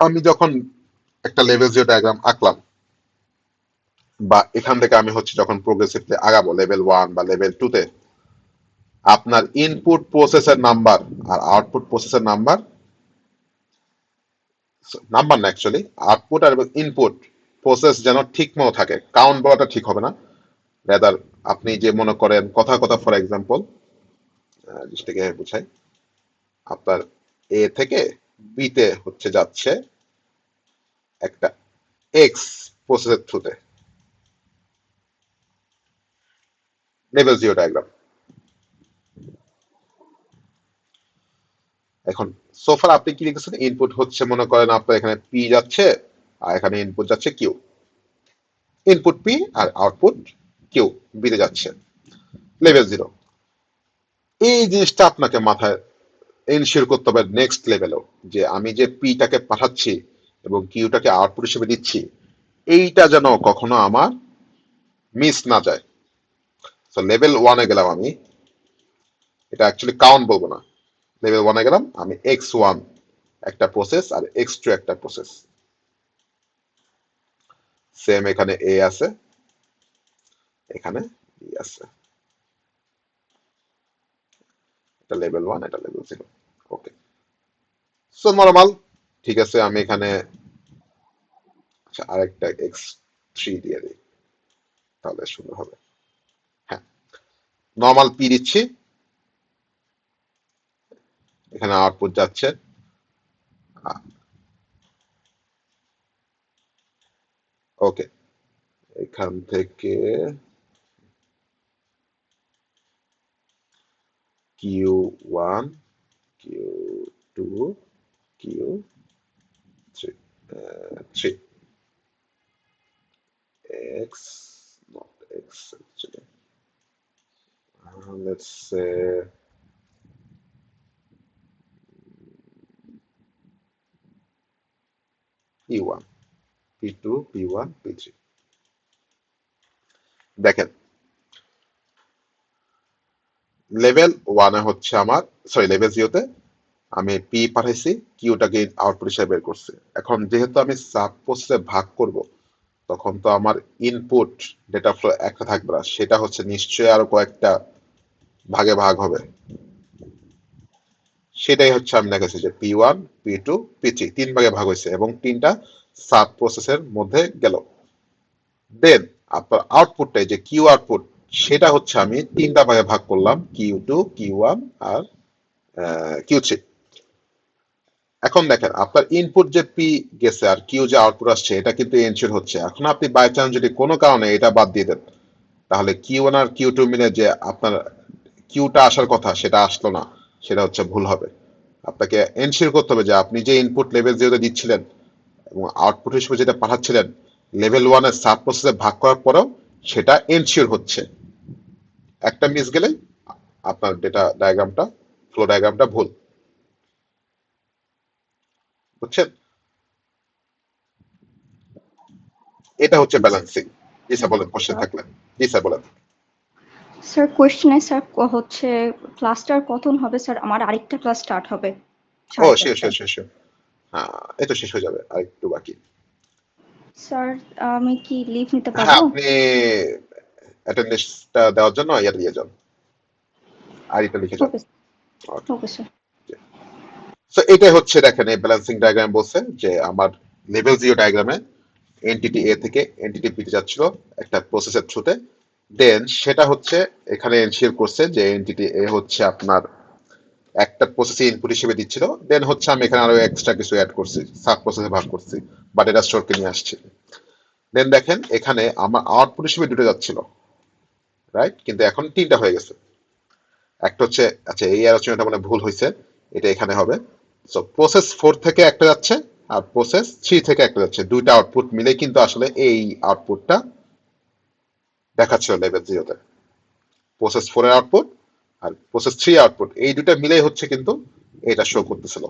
আমি যখন একটা লেভেল 0 ডায়াগ্রাম আঁকলাম, বা এখান থেকে আমি হচ্ছে যখন প্রোগ্রেসিভলি আগাবো লেভেল 1 বা লেভেল 2 তে, আপনার ইনপুট প্রসেসের নাম্বার আর আউটপুট প্রসেসের নাম্বার, নাম্বার না অ্যাকচুয়ালি, আউটপুট আর ইনপুট প্রসেস যেন ঠিক মতো থাকে। কাউন্ট বলাটা ঠিক হবে না, রেদার আপনি যে মনে করেন কথা কথা, ফর এক্সাম্পল জিনিসটাকে বুঝাই, আপনার এ থেকে বি তে হচ্ছে যাচ্ছে একটা এক্স প্রসেসের থ্রুতে, লেভেল 0 ডায়াগ্রাম। এখন সোফার আপনি কি লিখেছেন, ইনপুট হচ্ছে মনে করেন আপনার এখানে পি যাচ্ছে আর এখানে ইনপুট যাচ্ছে Q, input P R output Q বিতে যাচ্ছে, লেভেল 0। এই জিনিসটা আপনাকে মাথায় এনশিওর করতে হবে নেক্সট লেভেলেও, যে আমি যে পিটাকে পাঠাচ্ছি এবং কিউটাকে আউটপুট হিসেবে দিচ্ছি, এইটা যেন কখনো আমার মিস না যায়। তো লেভেল 1-এ গেলাম আমি, এটা অ্যাকচুয়ালি কাউন্ট বলবো না, লেভেল 1-এ গেলাম আমি, x1 একটা প্রসেস আর x2 একটা প্রসেস, সেম এখানে এ আছে, এখানে বি আছে, এটা লেভেল 1, এটা লেভেল 0। ওকে, সো নরমাল। ঠিক আছে, আমি এখানে আচ্ছা আরেকটা x3 দিয়ে দিই, তাহলে সুন্দর হবে। হ্যাঁ, নর্মাল পি দিচ্ছি, এখানে আউটপুট যাচ্ছে, ওকে, এখান থেকে কিউ1, কিউ2, কিউ3, three, not x actually, let's say e1, P2, P1, P3। দেখেন লেভেল ওয়ানে হচ্ছে আমার, সরি লেভেল জিরোতে আমি পি পাঠাইছি, কিউটাকে আউটপুট হিসেবে বের করছি। এখন যেহেতু আমি সাব প্রসেসে ভাগ করব, তখন তো আমার ইনপুট ডেটা ফ্লো একটা থাকবে না, সেটা হচ্ছে নিশ্চয়ই আরো কয়েকটা ভাগে ভাগ হবে। সেটাই হচ্ছে আমি দেখাচ্ছি যে P1, P2, P3 তিন ভাগে ভাগ হয়েছে এবং তিনটা সাব প্রসেসের মধ্যে গেল। দেন আপনার আউটপুটটাই যে কিউ আউটপুট, সেটা হচ্ছে আমি তিনটা ভাগে ভাগ করলাম, Q2, Q1 আর Q3। এখন দেখেন আপনার ইনপুট যে পি গেছে আর কিউ যে আউটপুট আসছে, এটা কিন্তু এনশিওর হচ্ছে। এখন আপনি বাই চান্স যদি কোনো কারণে এটা বাদ দিয়ে দেন, তাহলে Q1 আর Q2 মিলে যে আপনার কিউটা আসার কথা সেটা আসলো না, সেটা হচ্ছে ভুল হবে। আপনাকে এনশিওর করতে হবে যে আপনি যে ইনপুট লেভেল জিরোতে দিচ্ছিলেন এবং আউটপুট হিসেবে যেটা পাঠাচ্ছিলেন লেভেল ওয়ানের সাব প্রসেসে ভাগ করার পরেও সেটা এনশিওর হচ্ছে। একটা মিস গেলে আপনার ডেটা ডায়াগ্রামটা, ফ্লো ডায়াগ্রামটা ভুল। বুঝছেন? এটা হচ্ছে ব্যালেন্সিং। জি স্যার বলেন, কোশ্চেন থাকলে। জি স্যার বলেন। স্যার কোয়েশ্চেনে স্যার হচ্ছে ক্লাসটার কখন হবে স্যার? আমার আরেকটা ক্লাস স্টার্ট হবে ও 4:30 শিওর শিওর টায়। Sure sure. হ্যাঁ, এই তো শেষ হয়ে যাবে, আর একটু বাকি। স্যার আমি কি লিভ নিতে হ্যাঁ, পারবো? আপনি অ্যাটেন্ডেন্সটা দেওয়ার জন্য ইয়ে দিয়ে যান, আইডিটা লিখে যান। ওকে ওকে স্যার। সো এটাই হচ্ছে, দেখেন এই ব্যালেন্সিং ডায়াগ্রাম বলছে যে আমার লেভেল জিরো ডায়াগ্রামে এনটিটি এ থেকে এনটিটি বি তে যাচ্ছিল একটা প্রসেসের থ্রুতে। দেন সেটা হচ্ছে এখানে এনশিওর করছে যে এনটিটি এ হচ্ছে আপনার একটা প্রসেসে ইনপুট হিসেবে দিচ্ছিল। দেন হচ্ছে আমি এখানে আরো এক্সট্রা কিছু অ্যাড করছি, সাব প্রসেসে ভাগ করছি বা ডেটা স্টোরকে নিয়ে আসছি। দেন দেখেন এখানে আমার আউটপুট হিসেবে দুটো যাচ্ছিল, রাইট? কিন্তু এখন তিনটা হয়ে গেছে। একটা হচ্ছে, আচ্ছা এই আলোচনাটা মানে ভুল হয়েছে, এটা এখানে হবে। সো প্রসেস 4 থেকে একটা যাচ্ছে আর প্রসেস 3 থেকে একটা যাচ্ছে, দুইটা আউটপুট মিলে কিন্তু আসলে এই আউটপুটটা দেখাচ্ছিল লেভেল জিরোতে। প্রসেস 4 এর আউটপুট আর প্রসেস 3 আউটপুট, এই দুইটা মিলেই হচ্ছে কিন্তু এটা শো করতেছিল।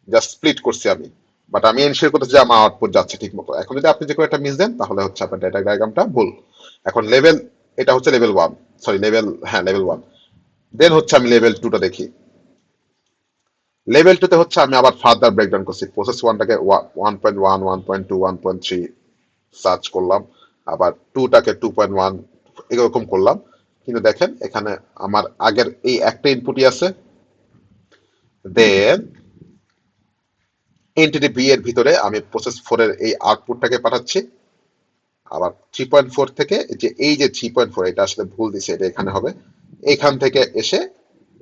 জাস্ট স্প্লিট করছি আমি, বাট আমি এনশিওর করতেছি যে আমার আউটপুট যাচ্ছে ঠিক মতো। এখন যদি আপনি যে কোনো একটা মিস দেন তাহলে হচ্ছে আপনার ডেটা ডায়াগ্রামটা ভুল। এখন লেভেল, এটা হচ্ছে লেভেল ওয়ান, সরি লেভেল, হ্যাঁ লেভেল ওয়ান। দেন হচ্ছে আমি লেভেল টুটা দেখি। লেভেল টুতে হচ্ছে আমি আবার ফার্দার ব্রেকডাউন করছি, প্রসেস ওয়ানটাকে 1.1, 1.2, 1.3 সার্চ করলাম, আবার টুটাকে 2.1 এরকম করলাম। কিন্তু দেখেন এখানে আমার আগের এই একটা ইনপুটই আছে। দেন এনটিটি বি এর ভিতরে আমি প্রসেস 4 এর এই আউটপুটটাকে পাঠাচ্ছি। আবার 3.4 থেকে যে এই যে 3.4, এটা আসলে ভুল দিছে, এটা এখানে হবে। এখান থেকে এসে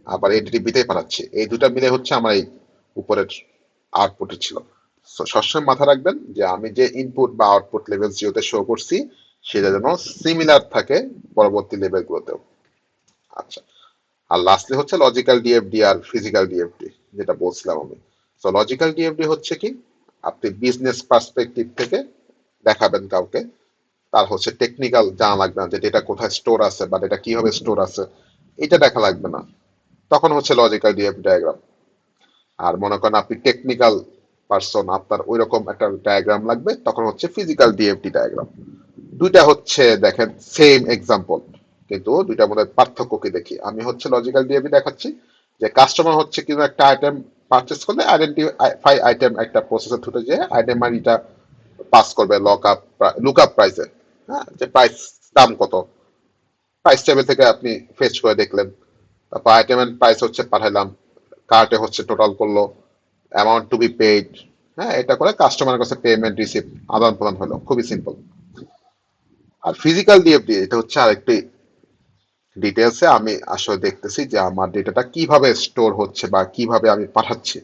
আবার এনটিটি বি তে পাঠাচ্ছি। এই দুটা মিলে হচ্ছে আমার এই উপরের আউটপুটে ছিল। So, সবসময় মাথা রাখবেন যে আমি যে ইনপুট বা আউটপুট লেভেল জিরোতে শো করছি সেটা যেন সিমিলার থাকে পরবর্তী লেভেলগুলোতেও। আচ্ছা, আর লাস্টলি হচ্ছে লজিক্যাল ডিএফডি আর ফিজিক্যাল ডিএফডি, যেটা বলছিলাম আমি। তো লজিক্যাল ডিএফডি হচ্ছে কি, আপনি বিজনেস পার্সপেক্টিভ থেকে দেখাবেন কাউকে, তার হচ্ছে টেকনিক্যাল জানা লাগবে না যে ডেটা কোথায় স্টোর আছে বা ডেটা কিভাবে স্টোর আছে, এটা দেখা লাগবে না, তখন হচ্ছে লজিক্যাল ডিএফডি ডায়াগ্রাম। আর মনে করেন আপনি টেকনিক্যাল পারসন, আপনার ওই রকম একটা ডায়াগ্রাম লাগবে, তখন হচ্ছে ফিজিক্যাল ডিএফডি ডায়াগ্রাম। দুইটা হচ্ছে দেখেন সেম এক্সাম্পল, কিন্তু দুইটার মধ্যে পার্থক্য কি দেখি। আমি হচ্ছে লজিক্যাল ডিএফডি দেখাচ্ছি যে কাস্টমার হচ্ছে কিন্তু একটা আইটেম পারচেস করলে আইডেন্টিফাই আইটেম একটা প্রসেসর থ্রুতে যে আইটেম আইডিটা পাস করবে লুক আপ প্রাইসে, হ্যাঁ, যে প্রাইস দাম কত, প্রাইস টেবিল থেকে আপনি ফেচ করে দেখলেন, তারপর আইটেম এন্ড প্রাইস হচ্ছে পাঠাইলাম, কার্টে হচ্ছে টোটাল করলো, অ্যামাউন্ট টু বি পেইড, হ্যাঁ, এটা করে কাস্টমারের কাছে পেমেন্ট রিসিপ্ট আদান প্রদান হলো, খুবই সিম্পল। আর ফিজিক্যাল ডিএফডি এটা হচ্ছে আরেকটি ডিটেলসে আমি আসলে দেখতেছি যে আমার ডেটাটা কিভাবে স্টোর হচ্ছে বা কিভাবে আমি পাঠাচ্ছি।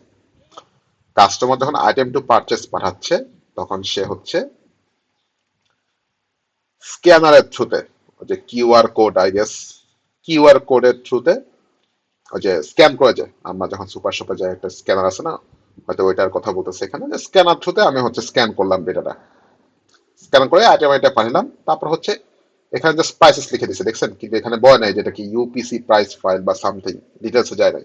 কাস্টমার যখন আইটেম টু পারচেস পাঠাচ্ছে তখন সে হচ্ছে স্ক্যানারের থ্রুতে, যে QR code, I guess QR কোডের থ্রুতে, ওই যে স্ক্যান করে, যে আমরা যখন সুপার শপে যাই একটা স্ক্যানার আছে না, হয়তো ওইটার কথা বলতেছে এখানে, যে স্ক্যানার থ্রুতে আমি হচ্ছে স্ক্যান করলাম ডেটাটা, স্ক্যান করে আইটেম আইটা পাঠালাম। তারপর হচ্ছে এখানে জাস্ট প্রাইসেস লিখে দিছে, দেখছেন? কিন্তু এখানে বয় নাই যেটা কি ইউপিসি প্রাইস ফাইল বা সামথিং, ডিটেলসে যায় নাই,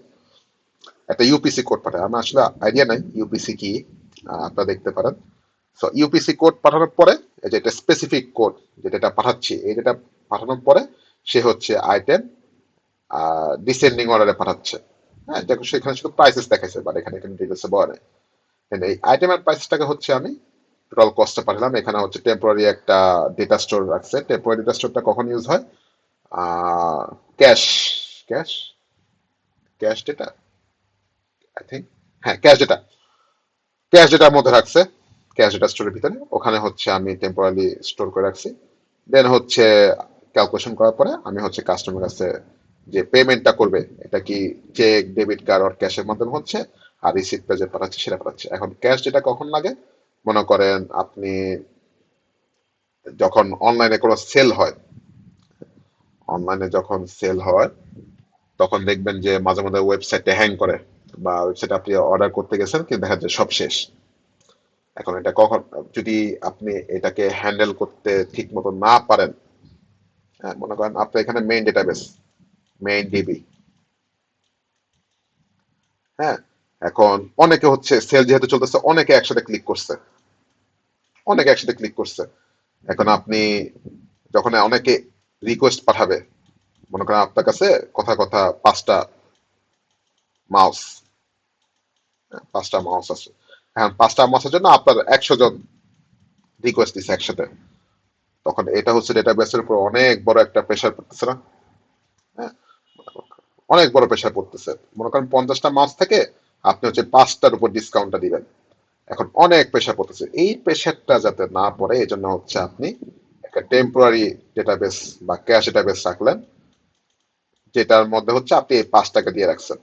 একটা ইউপিসি কোড পাঠায়। আমার আসলে আইডিয়া নাই ইউপিসি কি, আপনারা দেখতে পারেন। সো ইউপিসি কোড পাঠানোর পরে এই যে এটা স্পেসিফিক কোড যেটা এটা পাঠাচ্ছি, এই যেটা পাঠানোর পরে সে হচ্ছে আইটেম ডিসেন্ডিং অর্ডারে পাঠাচ্ছে। হ্যাঁ, দেখো সেখানে শুধু প্রাইসেস দেখাইছে, বাট এখানে কিন্তু ডিটেলসে বলা নেই। এই আইটেমের প্রাইসটাকে হচ্ছে আমি টোটাল কস্টে পাঠালাম। এখানে হচ্ছে টেম্পোরারি একটা ডেটা স্টোর রাখছে। টেম্পোরারি ডেটা স্টোরটা কখন ইউজ হয়? Cash cash cash data, I think, হ্যাঁ ক্যাশ ডেটার মধ্যে রাখছে, ক্যাশ ডেটা স্টোরের ভিতরে। ওখানে হচ্ছে আমি টেম্পোরারি স্টোর করে রাখছি। দেন হচ্ছে ক্যালকুলেশন করার পরে আমি হচ্ছে কাস্টমার কাছে যে পেমেন্টটা করবে, এটা কি চেক, ডেবিট কার্ড আর ক্যাশের মাধ্যমে হচ্ছে, আর রিসিপ্টটা যে পাঠাচ্ছে সেটা পাঠাচ্ছে। এখন ক্যাশ যেটা কখন লাগে, মনে করেন আপনি যখন অনলাইনে কোনো সেল হয়, অনলাইনে যখন সেল হয় তখন দেখবেন যে মাঝে মাঝে ওয়েবসাইটে হ্যাং করে, বা ওয়েবসাইটে আপনি অর্ডার করতে গেছেন কিন্তু দেখা যায় সব শেষ। এখন এটা কখন, যদি আপনি এটাকে হ্যান্ডেল করতে ঠিক মতো না পারেন, হ্যাঁ, মনে করেন আপনার এখানে মেইন ডেটাবেস, মেইন ডিবি, হ্যাঁ, এখন অনেকে হচ্ছে সেল যেহেতু চলতেছে অনেকে একসাথে ক্লিক করছে। এখন আপনি যখন অনেকে রিকোয়েস্ট পাঠাবে, মনে করেন আপনার কাছে কথা কথা মাউস পাঁচটা মাউস আছে, এখন 5টা মাউসের জন্য আপনার 100 জন রিকোয়েস্ট দিচ্ছে একসাথে, তখন এটা হচ্ছে ডেটাবেসের উপর অনেক বড় একটা প্রেশার পড়তেছে না? হ্যাঁ, অনেক বড় প্রেশার পড়তেছে। মনে করেন 50টা মাউস থেকে আপনি হচ্ছে 5টার উপর ডিসকাউন্টটা দিবেন, এখন অনেক প্রেশার পড়তেছে। এই প্রেশারটা যাতে না পড়ে এই জন্য হচ্ছে আপনি একটা টেম্পোরারি ডেটাবেস বা ক্যাশ ডেটাবেস রাখলেন, যেটার মধ্যে হচ্ছে আপনি এই 5টাকে দিয়ে রাখছেন,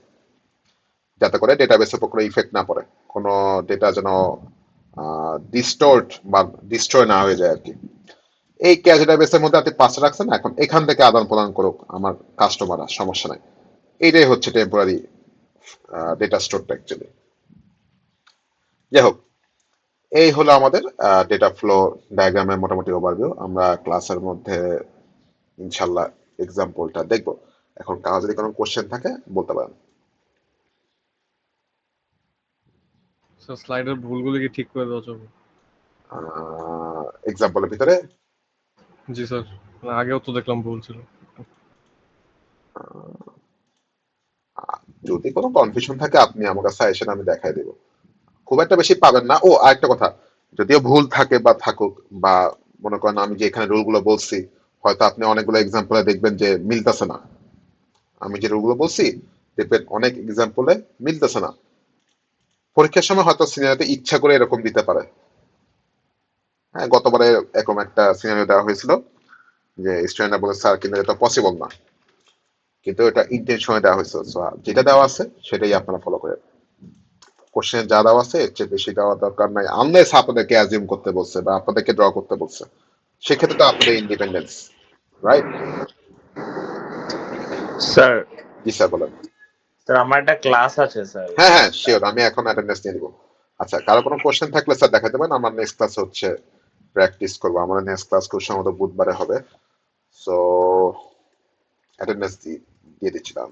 যাতে করে ডেটাবেসের উপর কোনো ইফেক্ট না পড়ে, কোনো ডেটা যেন ডিস্টোর্ট বা ডিস্ট্রয় না হয়ে যায় আর কি। এই ক্যাশ ডেটাবেসের মধ্যে আপনি 5টা রাখছেন, এখন এখান থেকে আদান প্রদান করুক আমার কাস্টমাররা, সমস্যা নাই। এইটাই হচ্ছে টেম্পোরারি ডেটা স্টোরটা অ্যাকচুয়ালি। যাই হোক, এই হলো আমাদের ডেটা ফ্লো ডায়াগ্রামের মোটামুটি ওভারভিউ। আমরা ক্লাসের মধ্যে ইনশাল্লাহ এক্সাম্পলটা দেখব। এখন কারো যদি কোনো কোশ্চেন থাকে বলতে পারেন। স্যার স্লাইডের ভুলগুলো কি ঠিক করে দেওয়া যাবে? এক্সাম্পলের ভিতরে জি স্যার, আগেও তো দেখলাম ভুল ছিল। যদি কোনো কনফিউশন থাকে আপনি আমার কাছে এসে আমি দেখাই দেব, খুব একটা বেশি পাবেন না। ও আরেকটা কথা, যদিও ভুল থাকে বা থাকুক, বা মনে করেন আমি যে এখানে রুলগুলো বলছি হয়তো আপনি অনেকগুলো এক্সাম্পলে দেখবেন যে মিলতেছে না, আমি যে রুলগুলো বলছি দেখবেন অনেক এক্সাম্পলে মিলতেছে না, পরীক্ষার সময় হয়তো সিনিয়রতে ইচ্ছা করে এরকম দিতে পারে। হ্যাঁ, গতবারে এরকম একটা সিনারিও দেওয়া হয়েছিল যে স্টুডেন্টরা বলে স্যার কিন্তু এটা পসিবল না, কিন্তু এটা ইন্টেনশনে দেওয়া হয়েছে। So, যেটা দেওয়া আছে সেটাই আপনারা ফলো করেন। কোশ্চেন যা দেওয়া আছে এর চেয়ে বেশি দেওয়ার দরকার নাই, আনলেস আপনাদেরকে অ্যাজিউম করতে বলছে বা আপনাদেরকে ড্র করতে বলছে, সেক্ষেত্রে তো আপনাদের ইন্ডিপেন্ডেন্স, রাইট? স্যার জি স্যার, বলেন। স্যার আমার একটা ক্লাস আছে স্যার। হ্যাঁ হ্যাঁ, শিওর, আমি এখন অ্যাটেন্ডেন্স নিয়ে নিব। আচ্ছা, কারো কোনো কোশ্চেন থাকলে স্যার দেখাতে পারেন। আমার নেক্সট ক্লাস হচ্ছে প্র্যাকটিস করবো, আমাদের নেক্সট ক্লাস খুব সম্ভবত বুধবারে হবে। সো অ্যাটেন্ডেন্স দিয়ে দিচ্ছিলাম।